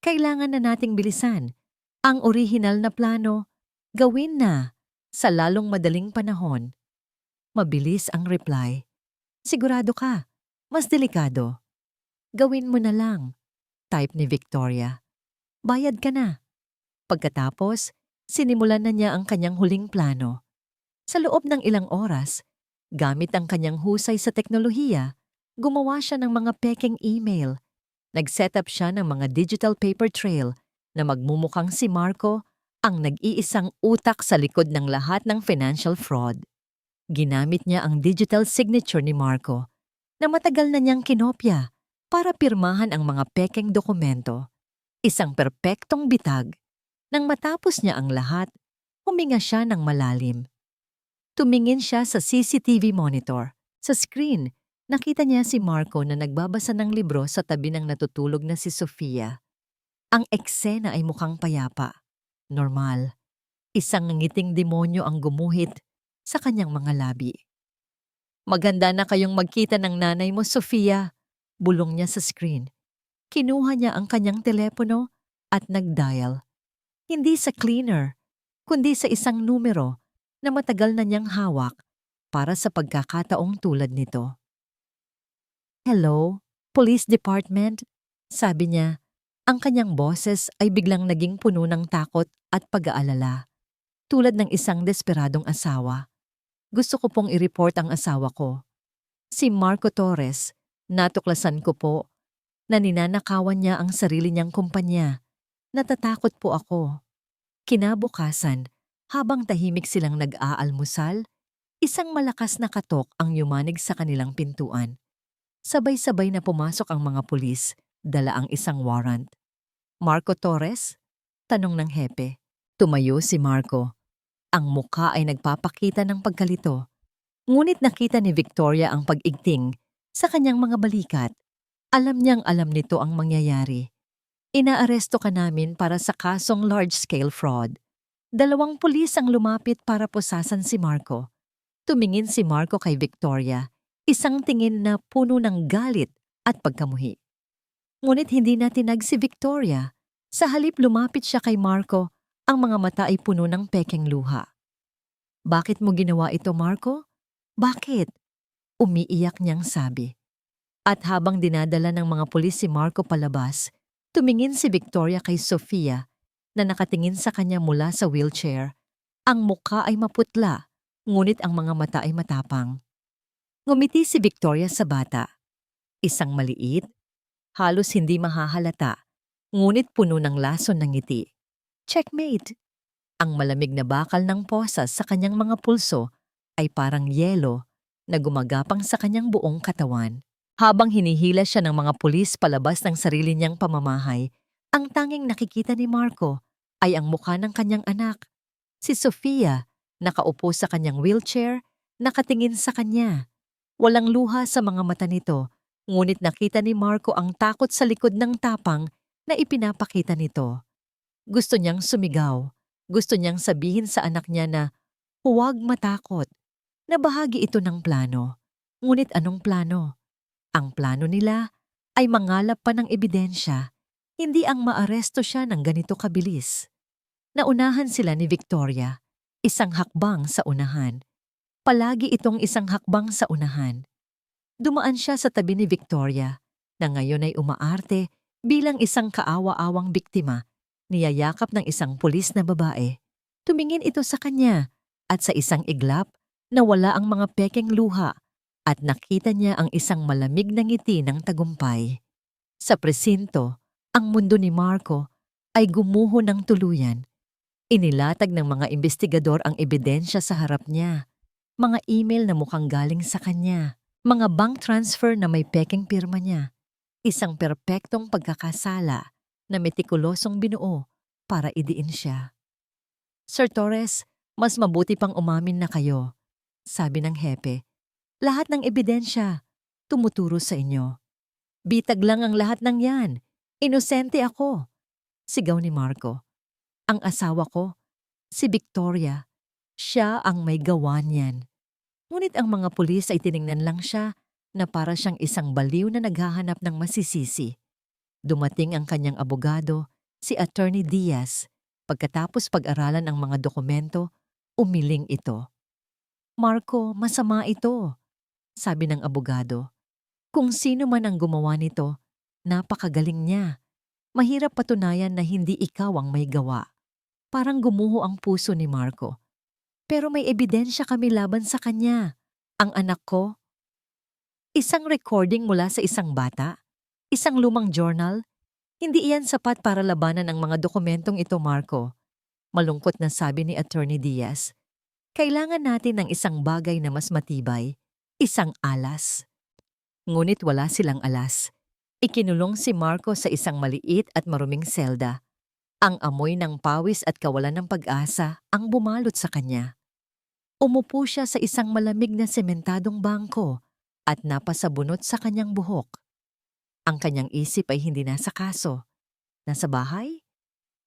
Kailangan na nating bilisan. Ang orihinal na plano, gawin na sa lalong madaling panahon. Mabilis ang reply. Sigurado ka, mas delikado. Gawin mo na lang, type ni Victoria. Bayad ka na. Pagkatapos, sinimulan na niya ang kanyang huling plano. Sa loob ng ilang oras, gamit ang kanyang husay sa teknolohiya, gumawa siya ng mga pekeng email. Nag-set up siya ng mga digital paper trail na magmumukhang si Marco ang nag-iisang utak sa likod ng lahat ng financial fraud. Ginamit niya ang digital signature ni Marco na matagal na niyang kinopya para pirmahan ang mga pekeng dokumento. Isang perpektong bitag. Nang matapos niya ang lahat, huminga siya ng malalim. Tumingin siya sa CCTV monitor. Sa screen, nakita niya si Marco na nagbabasa ng libro sa tabi ng natutulog na si Sofia. Ang eksena ay mukhang payapa. Normal. Isang ngiting demonyo ang gumuhit sa kanyang mga labi. Maganda na kayong magkita ng nanay mo, Sofia. Bulong niya sa screen. Kinuha niya ang kanyang telepono at nag-dial. Hindi sa Cleaner, kundi sa isang numero na matagal na niyang hawak para sa pagkakataong tulad nito. Hello, Police Department, sabi niya. Ang kanyang boses ay biglang naging puno ng takot at pag-aalala, tulad ng isang desperadong asawa. Gusto ko pong i-report ang asawa ko. Si Marco Torres, natuklasan ko po na ninanakawan niya ang sarili niyang kumpanya. Natatakot po ako. Kinabukasan, habang tahimik silang nag-aalmusal, isang malakas na katok ang yumanig sa kanilang pintuan. Sabay-sabay na pumasok ang mga pulis, dala ang isang warrant. Marco Torres? Tanong ng hepe. Tumayo si Marco. Ang mukha ay nagpapakita ng pagkalito. Ngunit nakita ni Victoria ang pag-igting sa kanyang mga balikat. Alam niyang alam nito ang mangyayari. Inaaresto ka namin para sa kasong large-scale fraud. 2 pulis ang lumapit para pusasan si Marco. Tumingin si Marco kay Victoria, isang tingin na puno ng galit at pagkamuhi. Ngunit hindi na tinag si Victoria. Sa halip lumapit siya kay Marco, ang mga mata ay puno ng pekeng luha. Bakit mo ginawa ito, Marco? Bakit? Umiiyak niyang sabi. At habang dinadala ng mga pulis si Marco palabas, tumingin si Victoria kay Sofia na nakatingin sa kanya mula sa wheelchair. Ang mukha ay maputla, ngunit ang mga mata ay matapang. Ngumiti si Victoria sa bata. Isang maliit, halos hindi mahahalata, ngunit puno ng lason ng ngiti. Checkmate! Ang malamig na bakal ng posas sa kanyang mga pulso ay parang yelo na gumagapang sa kanyang buong katawan. Habang hinihila siya ng mga pulis palabas ng sarili niyang pamamahay, ang tanging nakikita ni Marco ay ang mukha ng kanyang anak. Si Sofia, nakaupo sa kanyang wheelchair, nakatingin sa kanya. Walang luha sa mga mata nito, ngunit nakita ni Marco ang takot sa likod ng tapang na ipinapakita nito. Gusto niyang sumigaw. Gusto niyang sabihin sa anak niya na huwag matakot, na bahagi ito ng plano. Ngunit anong plano? Ang plano nila ay mangalap pa ng ebidensya, hindi ang maaresto siya ng ganito kabilis. Naunahan sila ni Victoria, isang hakbang sa unahan. Palagi itong isang hakbang sa unahan. Dumaan siya sa tabi ni Victoria, na ngayon ay umaarte bilang isang kaawa-awang biktima, niyayakap ng isang pulis na babae. Tumingin ito sa kanya at sa isang iglap na wala ang mga pekeng luha at nakita niya ang isang malamig na ngiti ng tagumpay. Sa presinto, ang mundo ni Marco ay gumuho ng tuluyan. Inilatag ng mga investigador ang ebidensya sa harap niya. Mga email na mukhang galing sa kanya. Mga bank transfer na may pekeng pirma niya. Isang perpektong pagkakasala na metikulosong binuo para idiin siya. Sir Torres, mas mabuti pang umamin na kayo. sabi ng hepe. Lahat ng ebidensya, tumuturo sa inyo. Bitag lang ang lahat ng yan. Inosente ako, sigaw ni Marco. Ang asawa ko, si Victoria, siya ang may gawa niyan. Ngunit ang mga pulis ay tiningnan lang siya na para siyang isang baliw na naghahanap ng masisisi. Dumating ang kanyang abogado, si Attorney Diaz. Pagkatapos pag-aralan ang mga dokumento, umiling ito. Marco, masama ito, sabi ng abogado. Kung sino man ang gumawa nito, napakagaling niya. Mahirap patunayan na hindi ikaw ang may gawa. Parang gumuho ang puso ni Marco. Pero may ebidensya kami laban sa kanya. Ang anak ko, isang recording mula sa isang bata, isang lumang journal. Hindi iyan sapat para labanan ang mga dokumentong ito, Marco. Malungkot na sabi ni Attorney Diaz. Kailangan natin ng isang bagay na mas matibay, isang alas. Ngunit wala silang alas. Ikinulong si Marco sa isang maliit at maruming selda. Ang amoy ng pawis at kawalan ng pag-asa ang bumalot sa kanya. Umupo siya sa isang malamig na sementadong bangko at napasabunot sa kanyang buhok. Ang kanyang isip ay hindi nasa kaso. Nasa bahay?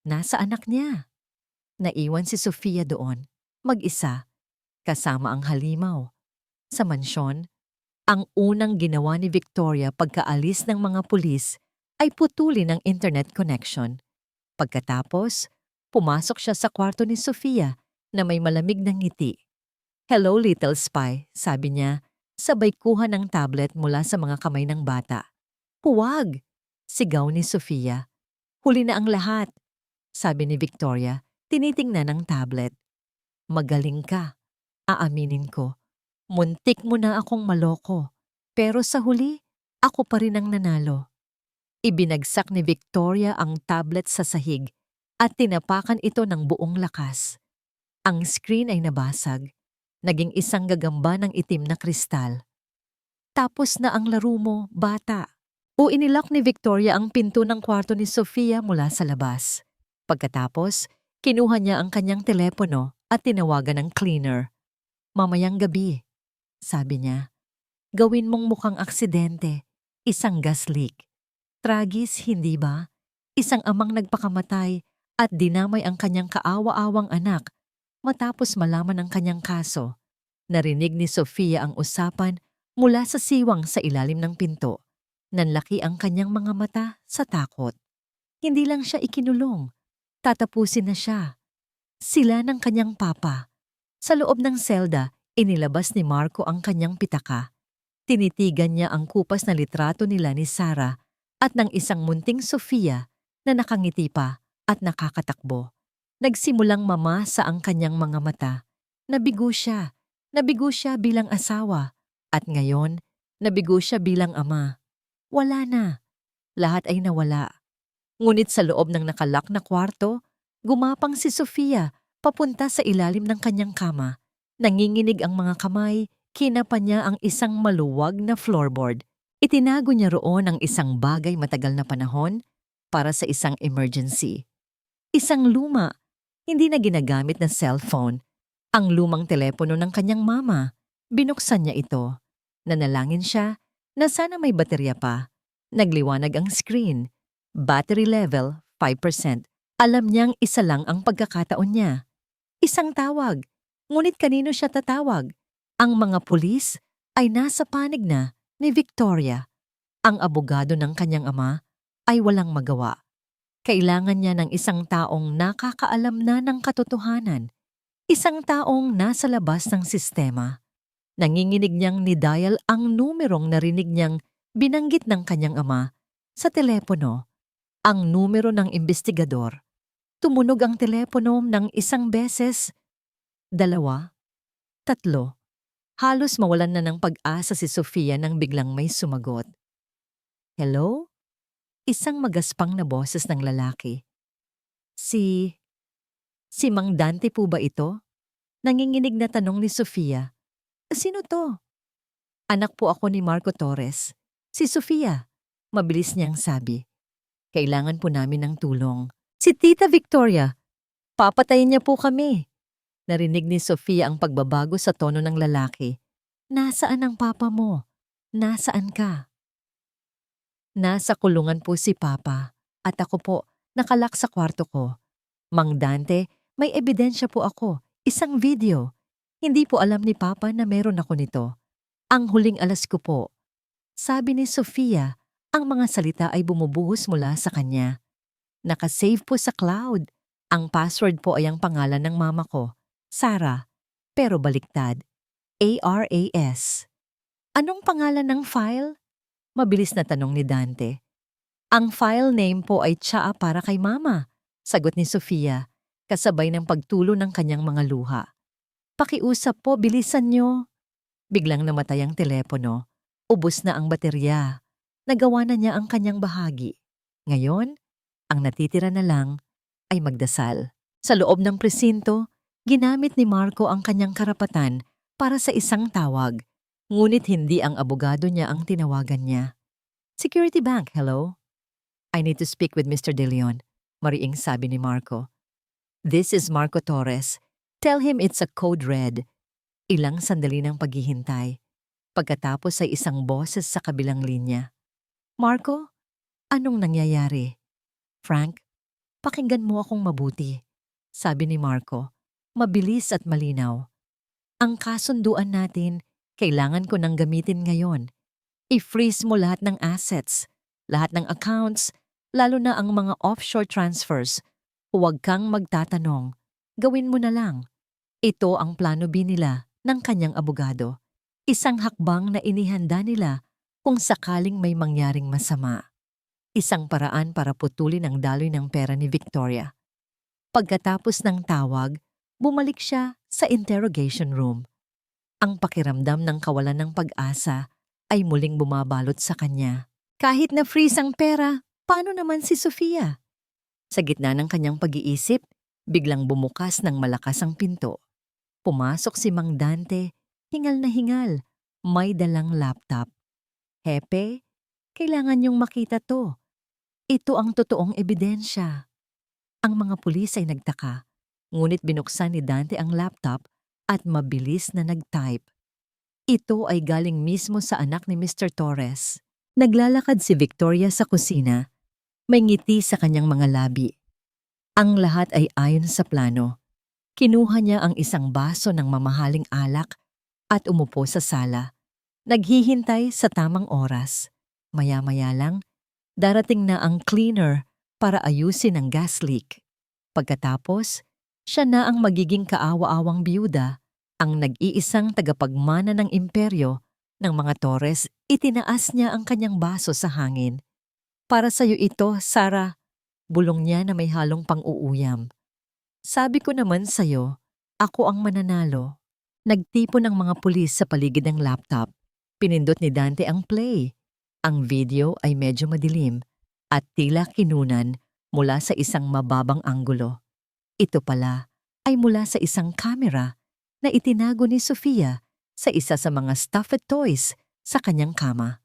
Nasa anak niya. Naiwan si Sofia doon, mag-isa, kasama ang halimaw. Sa mansyon, ang unang ginawa ni Victoria pagkaalis ng mga pulis ay putulin ang internet connection. Pagkatapos, pumasok siya sa kwarto ni Sofia na may malamig na ngiti. Hello, little spy, sabi niya, sabay kuha ng tablet mula sa mga kamay ng bata. Huwag! Sigaw ni Sofia. Huli na ang lahat, sabi ni Victoria, tinitingnan ang tablet. Magaling ka, aaminin ko. Muntik mo na akong maloko, pero sa huli, ako pa rin ang nanalo. Ibinagsak ni Victoria ang tablet sa sahig at tinapakan ito ng buong lakas. Ang screen ay nabasag, naging isang gagamba ng itim na kristal. Tapos na ang laro mo, bata. O inilak ni Victoria ang pinto ng kwarto ni Sofia mula sa labas. Pagkatapos, kinuha niya ang kanyang telepono at tinawagan ng cleaner. Mamayang gabi, sabi niya, gawin mong mukhang aksidente, isang gas leak. Tragis, hindi ba? Isang amang nagpakamatay at dinamay ang kanyang kaawa-awang anak matapos malaman ang kanyang kaso. Narinig ni Sofia ang usapan mula sa siwang sa ilalim ng pinto. Nanlaki ang kanyang mga mata sa takot. Hindi lang siya ikinulong. Tatapusin na siya. Sila ng kanyang papa. Sa loob ng selda, inilabas ni Marco ang kanyang pitaka. Tinitigan niya ang kupas na litrato nila ni Sarah at ng isang munting Sofia na nakangiti pa at nakakatakbo. Nagsimulang mamasa ang kanyang mga mata. Nabigo siya bilang asawa. At ngayon, nabigo siya bilang ama. Wala na. Lahat ay nawala. Ngunit sa loob ng nakalak na kwarto, gumapang si Sofia papunta sa ilalim ng kanyang kama. Nanginginig ang mga kamay, kinapa niya ang isang maluwag na floorboard. Itinago niya roon ang isang bagay matagal na panahon para sa isang emergency. Isang luma, hindi na ginagamit na cellphone. Ang lumang telepono ng kanyang mama. Binuksan niya ito. Nanalangin siya na sana may baterya pa. Nagliwanag ang screen. Battery level, 5%. Alam niyang isa lang ang pagkakataon niya. Isang tawag. Ngunit kanino siya tatawag? Ang mga pulis ay nasa panig na ni Victoria. Ang abogado ng kanyang ama ay walang magawa. Kailangan niya ng isang taong nakakaalam na ng katotohanan. Isang taong nasa labas ng sistema. Nanginginig niyang ni-dial ang numerong narinig niyang binanggit ng kanyang ama sa telepono. Ang numero ng investigador. Tumunog ang telepono ng isang beses, 2, 3. Halos mawalan na ng pag-asa si Sofia nang biglang may sumagot. Hello? Isang magaspang na boses ng lalaki. Si Mang Dante po ba ito? Nanginginig na tanong ni Sofia. Sino to? Anak po ako ni Marco Torres. Si Sofia. Mabilis niyang sabi. Kailangan po namin ng tulong. Si Tita Victoria. Papatayin niya po kami. Narinig ni Sofia ang pagbabago sa tono ng lalaki. Nasaan ang papa mo? Nasaan ka? Nasa kulungan po si papa at ako po nakalak sa kwarto ko. Mang Dante, may ebidensya po ako, isang video. Hindi po alam ni papa na meron ako nito. Ang huling alas ko po. Sabi ni Sofia, ang mga salita ay bumubuhos mula sa kanya. Nakasave po sa cloud. Ang password po ay ang pangalan ng mama ko, Sarah, pero baliktad. ARAS. Anong pangalan ng file? Mabilis na tanong ni Dante. Ang file name po ay Tsaa para kay mama, sagot ni Sofia, kasabay ng pagtulo ng kanyang mga luha. Pakiusap po, bilisan nyo. Biglang namatay ang telepono. Ubos na ang baterya. Nagawa na niya ang kanyang bahagi. Ngayon, ang natitira na lang ay magdasal. Sa loob ng presinto, ginamit ni Marco ang kanyang karapatan para sa isang tawag. Ngunit hindi ang abogado niya ang tinawagan niya. Security Bank, hello? I need to speak with Mr. De Leon, mariing sabi ni Marco. This is Marco Torres. Tell him it's a code red. Ilang sandali ng paghihintay. Pagkatapos ay isang boses sa kabilang linya. Marco, anong nangyayari? Frank, pakinggan mo akong mabuti, sabi ni Marco, mabilis at malinaw. Ang kasunduan natin, kailangan ko nang gamitin ngayon. I-freeze mo lahat ng assets, lahat ng accounts, lalo na ang mga offshore transfers. Huwag kang magtatanong. Gawin mo na lang. Ito ang plano B nila ng kanyang abogado. Isang hakbang na inihanda nila kung sakaling may mangyaring masama. Isang paraan para putulin ang daloy ng pera ni Victoria. Pagkatapos ng tawag, bumalik siya sa interrogation room. Ang pakiramdam ng kawalan ng pag-asa ay muling bumabalot sa kanya. Kahit na freeze ang pera, paano naman si Sofia? Sa gitna ng kanyang pag-iisip, biglang bumukas ng malakas ang pinto. Pumasok si Mang Dante, hingal na hingal, may dalang laptop. Hepe, kailangan niyong makita to. Ito ang totoong ebidensya. Ang mga pulis ay nagtaka, ngunit binuksan ni Dante ang laptop at mabilis na nag-type. Ito ay galing mismo sa anak ni Mr. Torres. Naglalakad si Victoria sa kusina. May ngiti sa kanyang mga labi. Ang lahat ay ayon sa plano. Kinuha niya ang isang baso ng mamahaling alak at umupo sa sala. Naghihintay sa tamang oras. Maya-maya lang, darating na ang cleaner para ayusin ang gas leak. Pagkatapos, siya na ang magiging kaawa-awang biyuda, ang nag-iisang tagapagmana ng imperyo ng mga Torres. Itinaas niya ang kanyang baso sa hangin. Para sa'yo ito, Sarah, bulong niya na may halong pang-uuyam. Sabi ko naman sa'yo, ako ang mananalo. Nagtipon ng mga pulis sa paligid ng laptop. Pinindot ni Dante ang play. Ang video ay medyo madilim at tila kinunan mula sa isang mababang anggulo. Ito pala ay mula sa isang kamera na itinago ni Sofia sa isa sa mga stuffed toys sa kanyang kama.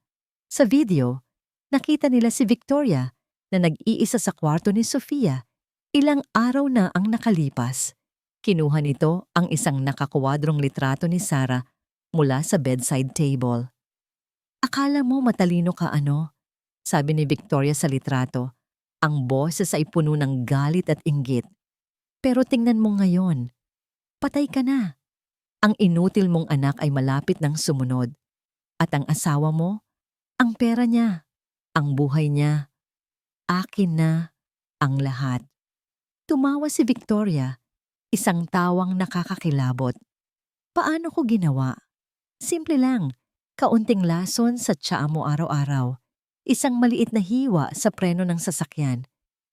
Sa video, nakita nila si Victoria na nag-iisa sa kwarto ni Sofia. Ilang araw na ang nakalipas. Kinuha nito ang isang nakakwadrong litrato ni Sarah mula sa bedside table. Akala mo matalino ka ano? Sabi ni Victoria sa litrato. Ang boses ay puno ng galit at inggit. Pero tingnan mo ngayon. Patay ka na. Ang inutil mong anak ay malapit ng sumunod. At ang asawa mo, ang pera niya, ang buhay niya, akin na ang lahat. Tumawa si Victoria, isang tawang nakakakilabot. Paano ko ginawa? Simple lang, kaunting lason sa tsaa mo araw-araw, isang maliit na hiwa sa preno ng sasakyan,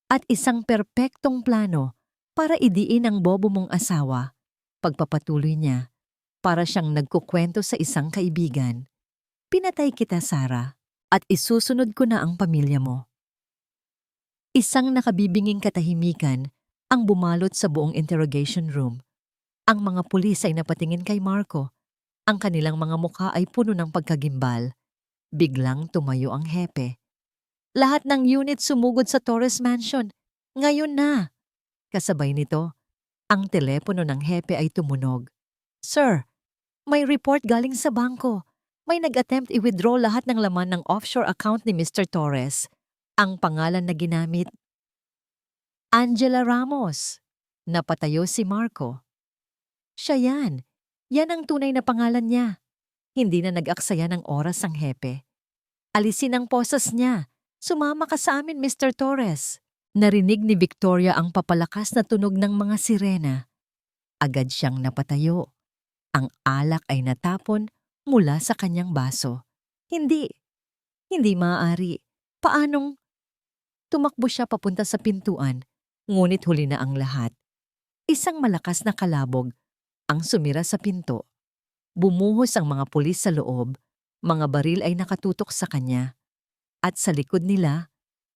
at isang perpektong plano para idiin ang bobo mong asawa. Pagpapatuloy niya, para siyang nagkukwento sa isang kaibigan. Pinatay kita, Sarah, at isusunod ko na ang pamilya mo. Isang nakabibinging katahimikan ang bumalot sa buong interrogation room. Ang mga pulis ay napatingin kay Marco. Ang kanilang mga mukha ay puno ng pagkagimbal. Biglang tumayo ang hepe. Lahat ng unit sumugod sa Torres Mansion. Ngayon na! Kasabay nito, Ang telepono ng hepe ay tumunog. "Sir, may report galing sa bangko. May nag-attempt i-withdraw lahat ng laman ng offshore account ni Mr. Torres. Ang pangalan na ginamit, Angela Ramos." Napatayo si Marco. Siya yan. Yan ang tunay na pangalan niya. Hindi na nag-aksaya ng oras ang hepe. "Alisin ang posas niya. Sumama ka sa amin, Mr. Torres." Narinig ni Victoria ang papalakas na tunog ng mga sirena. Agad siyang napatayo. Ang alak ay natapon mula sa kanyang baso. Hindi maaari. Paanong? Tumakbo siya papunta sa pintuan, ngunit huli na ang lahat. Isang malakas na kalabog ang sumira sa pinto. Bumuhos ang mga pulis sa loob, mga baril ay nakatutok sa kanya. At sa likod nila,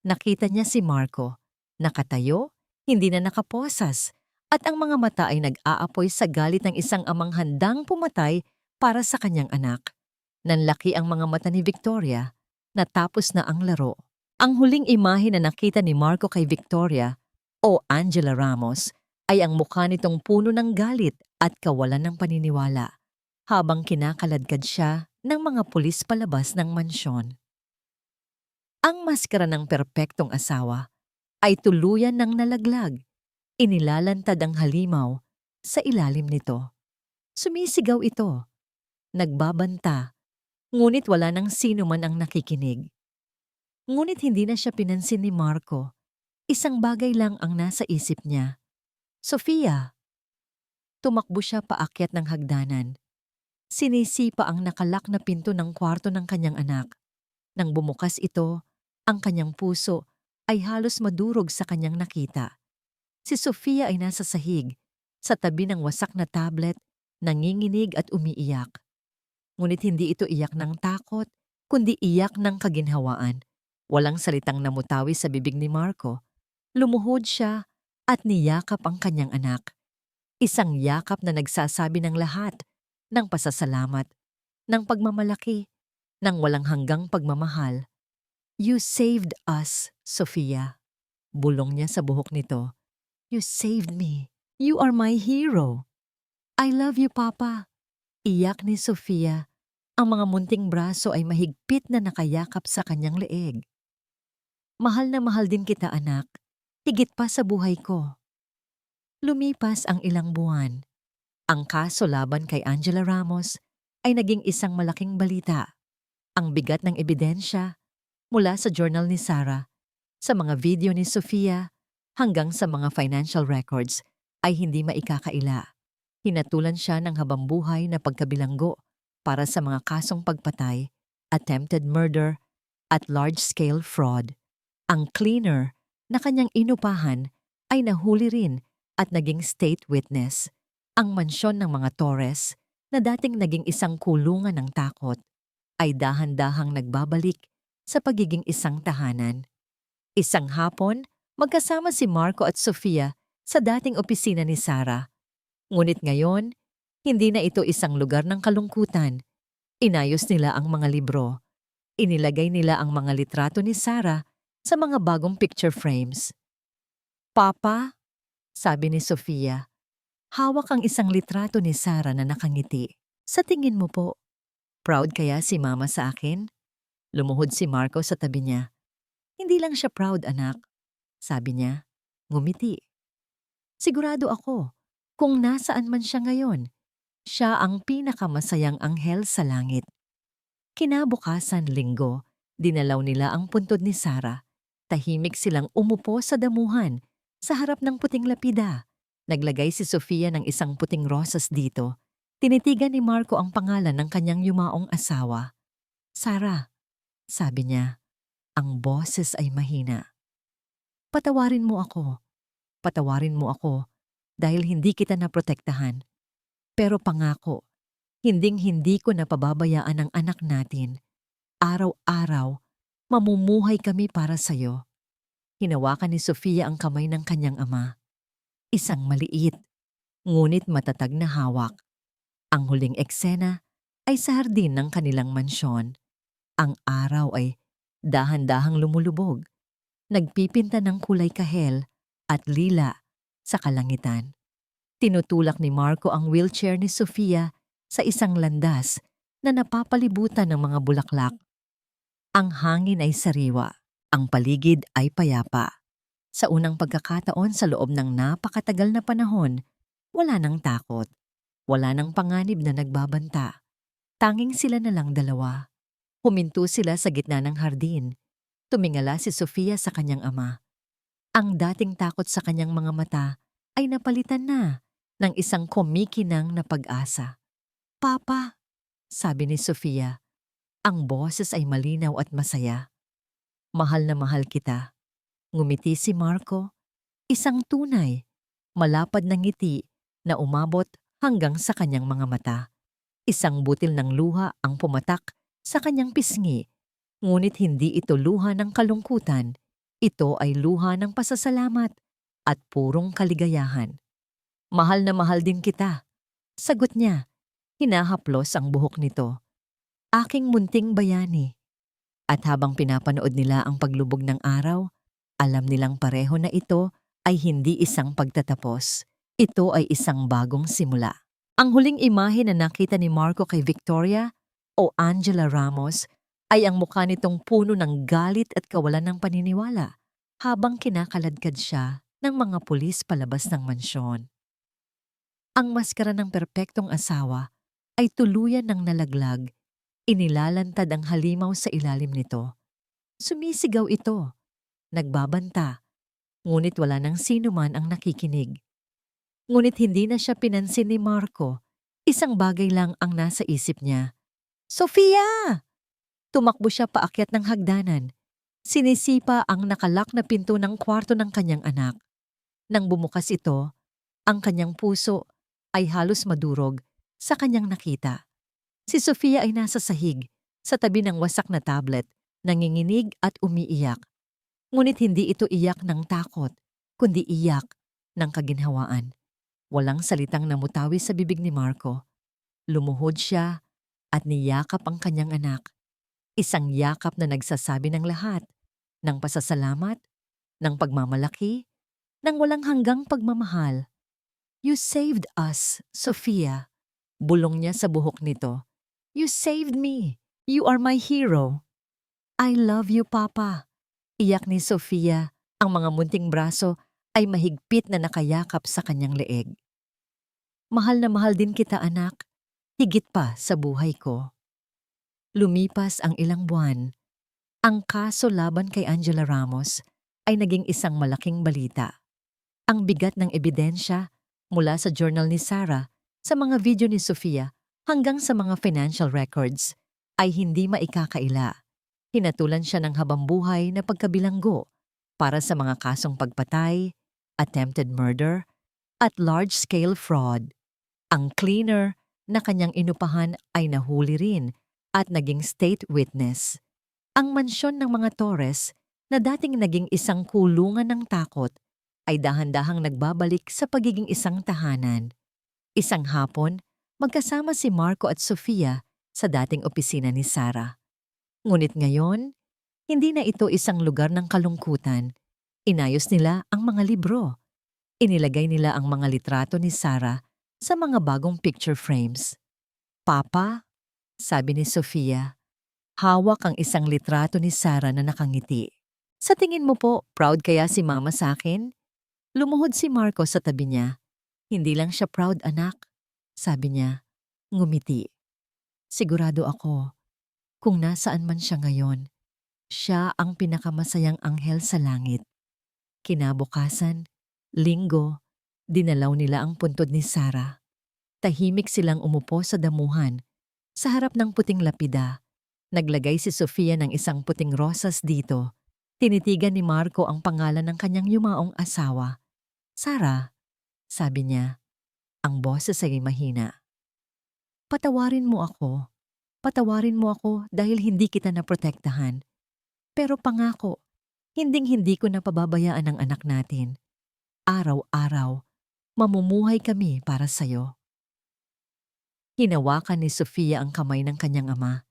nakita niya si Marco, nakatayo, hindi na nakaposas, at ang mga mata ay nag-aapoy sa galit ng isang amang handang pumatay para sa kanyang anak. Nanlaki ang mga mata ni Victoria, natapos na ang laro. Ang huling imahe na nakita ni Marco kay Victoria, o Angela Ramos, ay ang mukha nitong puno ng galit at kawalan ng paniniwala, habang kinakaladkad siya ng mga pulis palabas ng mansyon. Ang maskara ng perpektong asawa ay tuluyan ng nalaglag. Inilalantad ang halimaw sa ilalim nito. Sumisigaw ito. Nagbabanta, ngunit wala nang sino man ang nakikinig. Ngunit hindi na siya pinansin ni Marco. Isang bagay lang ang nasa isip niya. "Sofia!" Tumakbo siya paakyat ng hagdanan. Sinisipa ang nakalak na pinto ng kwarto ng kanyang anak. Nang bumukas ito, ang kanyang puso ay halos madurog sa kanyang nakita. Si Sofia ay nasa sahig, sa tabi ng wasak na tablet, nanginginig at umiiyak. Ngunit hindi ito iyak ng takot, kundi iyak ng kaginhawaan. Walang salitang namutawi sa bibig ni Marco. Lumuhod siya at niyakap ang kanyang anak. Isang yakap na nagsasabi ng lahat, ng pasasalamat, ng pagmamalaki, ng walang hanggang pagmamahal. "You saved us, Sofia." Bulong niya sa buhok nito. "You saved me. You are my hero." "I love you, Papa." Iyak ni Sofia. Ang mga munting braso ay mahigpit na nakayakap sa kanyang leeg. "Mahal na mahal din kita, anak. Higit pa sa buhay ko." Lumipas ang ilang buwan. Ang kaso laban kay Angela Ramos ay naging isang malaking balita. Ang bigat ng ebidensya, mula sa journal ni Sarah, sa mga video ni Sofia, hanggang sa mga financial records, ay hindi maikakaila. Hinatulan siya ng habambuhay na pagkabilanggo para sa mga kasong pagpatay, attempted murder, at large-scale fraud. Ang cleaner na kanyang inupahan ay nahuli rin at naging state witness. Ang mansyon ng mga Torres, na dating naging isang kulungan ng takot, ay dahan-dahang nagbabalik sa pagiging isang tahanan. Isang hapon, magkasama si Marco at Sofia sa dating opisina ni Sarah. Ngunit ngayon, hindi na ito isang lugar ng kalungkutan. Inayos nila ang mga libro. Inilagay nila ang mga litrato ni Sarah sa mga bagong picture frames. "Papa," sabi ni Sofia, hawak ang isang litrato ni Sarah na nakangiti. "Sa tingin mo po, proud kaya si Mama sa akin?" Lumuhod si Marco sa tabi niya. "Hindi lang siya proud, anak," sabi niya. Ngumiti. "Sigurado ako, kung nasaan man siya ngayon, siya ang pinakamasayang anghel sa langit." Kinabukasan, Linggo, dinalaw nila ang puntod ni Sarah. Tahimik silang umupo sa damuhan, sa harap ng puting lapida. Naglagay si Sofia ng isang puting rosas dito. Tinitigan ni Marco ang pangalan ng kanyang yumaong asawa. "Sarah," sabi niya. Ang boses ay mahina. "Patawarin mo ako. Patawarin mo ako dahil hindi kita naprotektahan. Pero pangako, hinding-hindi ko napababayaan ang anak natin. Araw-araw, mamumuhay kami para sa'yo." Hinawakan ni Sofia ang kamay ng kanyang ama. Isang maliit, ngunit matatag na hawak. Ang huling eksena ay sa hardin ng kanilang mansyon. Ang araw ay dahan-dahang lumulubog, nagpipinta ng kulay kahel at lila sa kalangitan. Tinutulak ni Marco ang wheelchair ni Sofia sa isang landas na napapalibutan ng mga bulaklak. Ang hangin ay sariwa, ang paligid ay payapa. Sa unang pagkakataon sa loob ng napakatagal na panahon, wala nang takot, wala nang panganib na nagbabanta. Tanging sila na lang dalawa. Huminto sila sa gitna ng hardin. Tumingala si Sofia sa kanyang ama. Ang dating takot sa kanyang mga mata ay napalitan na ng isang kumikinang na pag-asa. "Papa," sabi ni Sofia, ang boses ay malinaw at masaya. "Mahal na mahal kita." Ngumiti si Marco, isang tunay, malapad na ngiti na umabot hanggang sa kanyang mga mata. Isang butil ng luha ang pumatak sa kanyang pisngi, ngunit hindi ito luha ng kalungkutan. Ito ay luha ng pasasalamat at purong kaligayahan. "Mahal na mahal din kita," sagot niya. Hinahaplos ang buhok nito. "Aking munting bayani." At habang pinapanood nila ang paglubog ng araw, alam nilang pareho na ito ay hindi isang pagtatapos. Ito ay isang bagong simula. Ang huling imahe na nakita ni Marco kay Victoria o Angela Ramos ay ang mukha nitong puno ng galit at kawalan ng paniniwala habang kinakaladkad siya ng mga pulis palabas ng mansyon. Ang maskara ng perpektong asawa ay tuluyan ng nalaglag. Inilalantad ang halimaw sa ilalim nito. Sumisigaw ito, nagbabanta, ngunit wala nang sino man ang nakikinig. Ngunit hindi na siya pinansin ni Marco. Isang bagay lang ang nasa isip niya. "Sofia!" Tumakbo siya paakyat ng hagdanan. Sinisipa ang nakalak na pinto ng kwarto ng kanyang anak. Nang bumukas ito, ang kanyang puso ay halos madurog sa kanyang nakita. Si Sofia ay nasa sahig, sa tabi ng wasak na tablet, nanginginig at umiiyak. Ngunit hindi ito iyak ng takot, kundi iyak ng kaginhawaan. Walang salitang namutawi sa bibig ni Marco. Lumuhod siya at niyakap ang kanyang anak. Isang yakap na nagsasabi ng lahat, ng pasasalamat, ng pagmamalaki, ng walang hanggang pagmamahal. "You saved us, Sofia." Bulong niya sa buhok nito. "You saved me. You are my hero." "I love you, Papa." Iyak ni Sofia, ang mga munting braso ay mahigpit na nakayakap sa kanyang leeg. "Mahal na mahal din kita, anak. Higit pa sa buhay ko." Lumipas ang ilang buwan. Ang kaso laban kay Angela Ramos ay naging isang malaking balita. Ang bigat ng ebidensya mula sa journal ni Sarah, sa mga video ni Sofia, hanggang sa mga financial records ay hindi maikakaila. Hinatulan siya ng habambuhay na pagkabilanggo para sa mga kasong pagpatay, attempted murder, at large-scale fraud. Ang cleaner na kanyang inupahan ay nahuli rin at naging state witness. Ang mansyon ng mga Torres na dating naging isang kulungan ng takot ay dahan-dahang nagbabalik sa pagiging isang tahanan. Isang hapon, magkasama si Marco at Sofia sa dating opisina ni Sarah. Ngunit ngayon, hindi na ito isang lugar ng kalungkutan. Inayos nila ang mga libro. Inilagay nila ang mga litrato ni Sarah sa mga bagong picture frames. "Papa," sabi ni Sofia, hawak ang isang litrato ni Sarah na nakangiti. "Sa tingin mo po, proud kaya si Mama sa akin?" Lumuhod si Marco sa tabi niya. "Hindi lang siya proud, anak," sabi niya. Ngumiti. "Sigurado ako, kung nasaan man siya ngayon, siya ang pinakamasayang anghel sa langit." Kinabukasan, Linggo, dinalaw nila ang puntod ni Sarah. Tahimik silang umupo sa damuhan. Sa harap ng puting lapida, naglagay si Sofia ng isang puting rosas dito. Tinitigan ni Marco ang pangalan ng kanyang yumaong asawa. "Sarah," sabi niya, ang boses ay mahina. "Patawarin mo ako. Patawarin mo ako dahil hindi kita naprotektahan. Pero pangako, hinding-hindi ko napababayaan ang anak natin. Araw-araw, mamumuhay kami para sa'yo." Hinawakan ni Sofia ang kamay ng kanyang ama.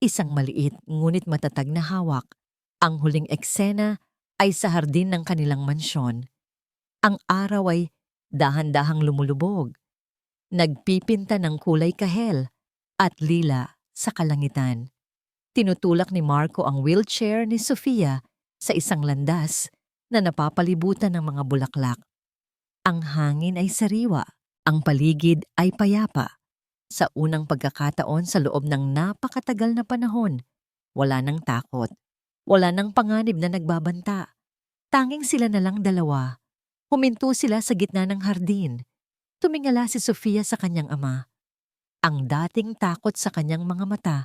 Isang maliit ngunit matatag na hawak. Ang huling eksena ay sa hardin ng kanilang mansyon. Ang araw ay dahan-dahang lumulubog, nagpipinta ng kulay kahel at lila sa kalangitan. Tinutulak ni Marco ang wheelchair ni Sofia sa isang landas na napapalibutan ng mga bulaklak. Ang hangin ay sariwa, ang paligid ay payapa. Sa unang pagkakataon sa loob ng napakatagal na panahon, wala nang takot, wala nang panganib na nagbabanta. Tanging sila na lang dalawa. Huminto sila sa gitna ng hardin. Tumingala si Sofia sa kanyang ama. Ang dating takot sa kanyang mga mata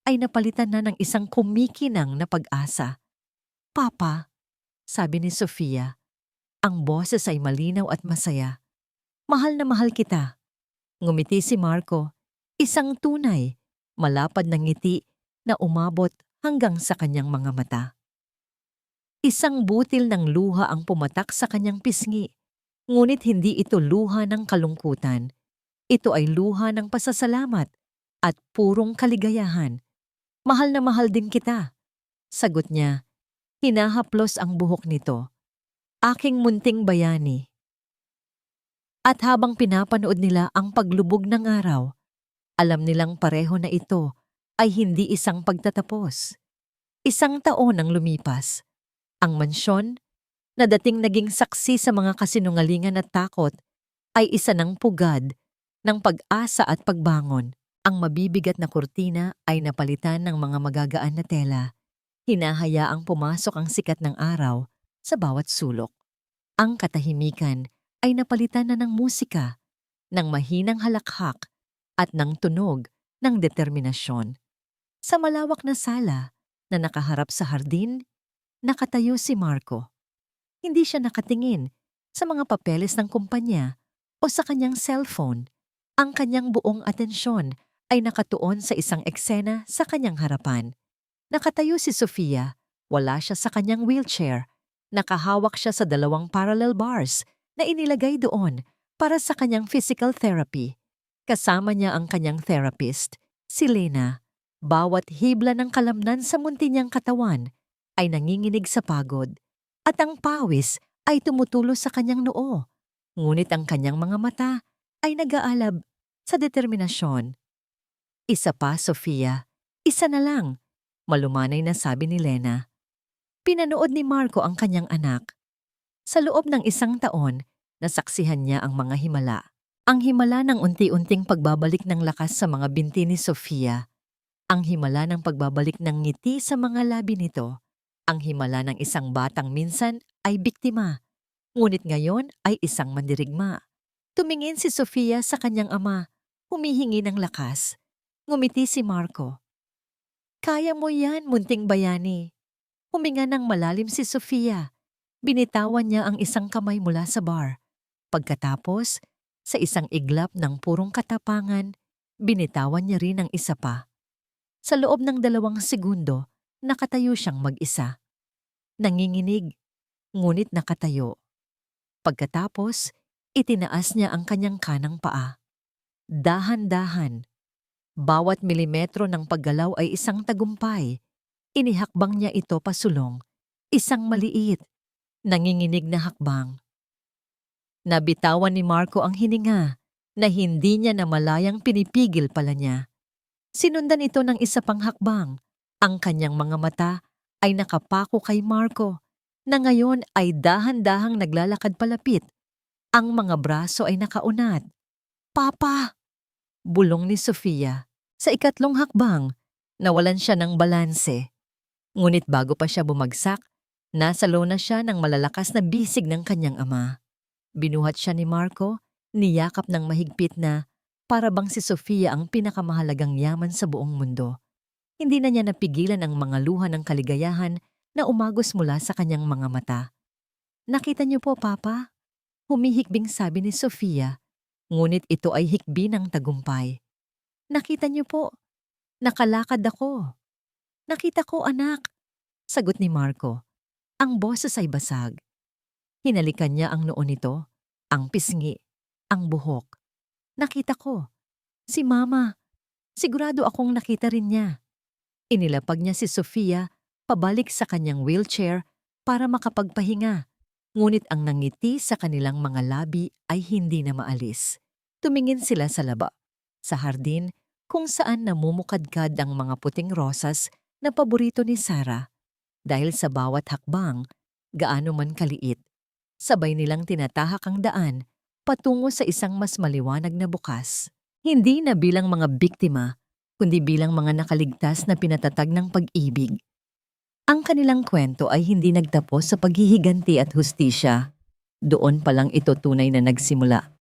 ay napalitan na ng isang kumikinang na pag-asa. "Papa," sabi ni Sofia, ang boses ay malinaw at masaya. "Mahal na mahal kita." Ngumiti si Marco, isang tunay, malapad na ngiti na umabot hanggang sa kanyang mga mata. Isang butil ng luha ang pumatak sa kanyang pisngi, ngunit hindi ito luha ng kalungkutan. Ito ay luha ng pasasalamat at purong kaligayahan. "Mahal na mahal din kita," sagot niya. Hinahaplos ang buhok nito. "Aking munting bayani." At habang pinapanood nila ang paglubog ng araw, alam nilang pareho na ito ay hindi isang pagtatapos. Isang taon ang lumipas. Ang mansyon, na dating naging saksi sa mga kasinungalingan at takot, ay isa ng pugad ng pag-asa at pagbangon. Ang mabibigat na kurtina ay napalitan ng mga magagaan na tela. Hinahayaang pumasok ang sikat ng araw sa bawat sulok. Ang katahimikan ay napalitan na ng musika, ng mahinang halakhak at ng tunog ng determinasyon. Sa malawak na sala na nakaharap sa hardin, nakatayo si Marco. Hindi siya nakatingin sa mga papeles ng kumpanya o sa kanyang cellphone. Ang kanyang buong atensyon ay nakatuon sa isang eksena sa kanyang harapan. Nakatayo si Sofia, wala siya sa kanyang wheelchair. Nakahawak siya sa 2 parallel bars na inilagay doon para sa kanyang physical therapy. Kasama niya ang kanyang therapist, si Lena. Bawat hibla ng kalamnan sa munti niyang katawan ay nanginginig sa pagod at ang pawis ay tumutulo sa kanyang noo. Ngunit ang kanyang mga mata ay nag-aalab sa determinasyon. "Isa pa, Sofia. Isa na lang," malumanay na sabi ni Lena. Pinanood ni Marco ang kanyang anak. Sa loob ng 1 taon, nasaksihan niya ang mga himala. Ang himala ng unti-unting pagbabalik ng lakas sa mga binti ni Sofia. Ang himala ng pagbabalik ng ngiti sa mga labi nito. Ang himala ng isang batang minsan ay biktima, ngunit ngayon ay isang mandirigma. Tumingin si Sofia sa kanyang ama, humihingi ng lakas. Ngumiti si Marco. "Kaya mo yan, munting bayani." Huminga ng malalim si Sofia. Binitawan niya ang isang kamay mula sa bar. Pagkatapos, sa isang iglap ng purong katapangan, binitawan niya rin ang isa pa. Sa loob ng 2 segundo, nakatayo siyang mag-isa. Nanginginig, ngunit nakatayo. Pagkatapos, itinaas niya ang kanyang kanang paa. Dahan-dahan. Bawat milimetro ng paggalaw ay isang tagumpay. Inihakbang niya ito pasulong. Isang maliit, nanginginig na hakbang. Nabitawan ni Marco ang hininga na hindi niya namalayang pinipigil pala niya. Sinundan ito ng isa pang hakbang. Ang kanyang mga mata ay nakapako kay Marco na ngayon ay dahan-dahang naglalakad palapit. Ang mga braso ay nakaunat. "Papa!" bulong ni Sofia. Sa 2 hakbang, nawalan siya ng balanse. Ngunit bago pa siya bumagsak, nasalo na siya ng malalakas na bisig ng kanyang ama. Binuhat siya ni Marco, niyakap ng mahigpit na para bang si Sofia ang pinakamahalagang yaman sa buong mundo. Hindi na niya napigilan ang mga luha ng kaligayahan na umagos mula sa kanyang mga mata. "Nakita niyo po, Papa?" Humihikbing sabi ni Sofia, ngunit ito ay hikbi ng tagumpay. "Nakita niyo po, nakalakad ako." "Nakita ko, anak," sagot ni Marco. Ang boses ay basag. Hinalikan niya ang noo nito, ang pisngi, ang buhok. "Nakita ko. Si Mama. Sigurado akong nakita rin niya." Inilapag niya si Sofia pabalik sa kanyang wheelchair para makapagpahinga. Ngunit ang nangiti sa kanilang mga labi ay hindi na maalis. Tumingin sila sa laba, sa hardin kung saan namumukadkad ang mga puting rosas na paborito ni Sarah. Dahil sa bawat hakbang, gaano man kaliit, sabay nilang tinatahak ang daan patungo sa isang mas maliwanag na bukas. Hindi na bilang mga biktima, kundi bilang mga nakaligtas na pinatatag ng pag-ibig. Ang kanilang kwento ay hindi nagtapos sa paghihiganti at hustisya. Doon pa lang ito tunay na nagsimula.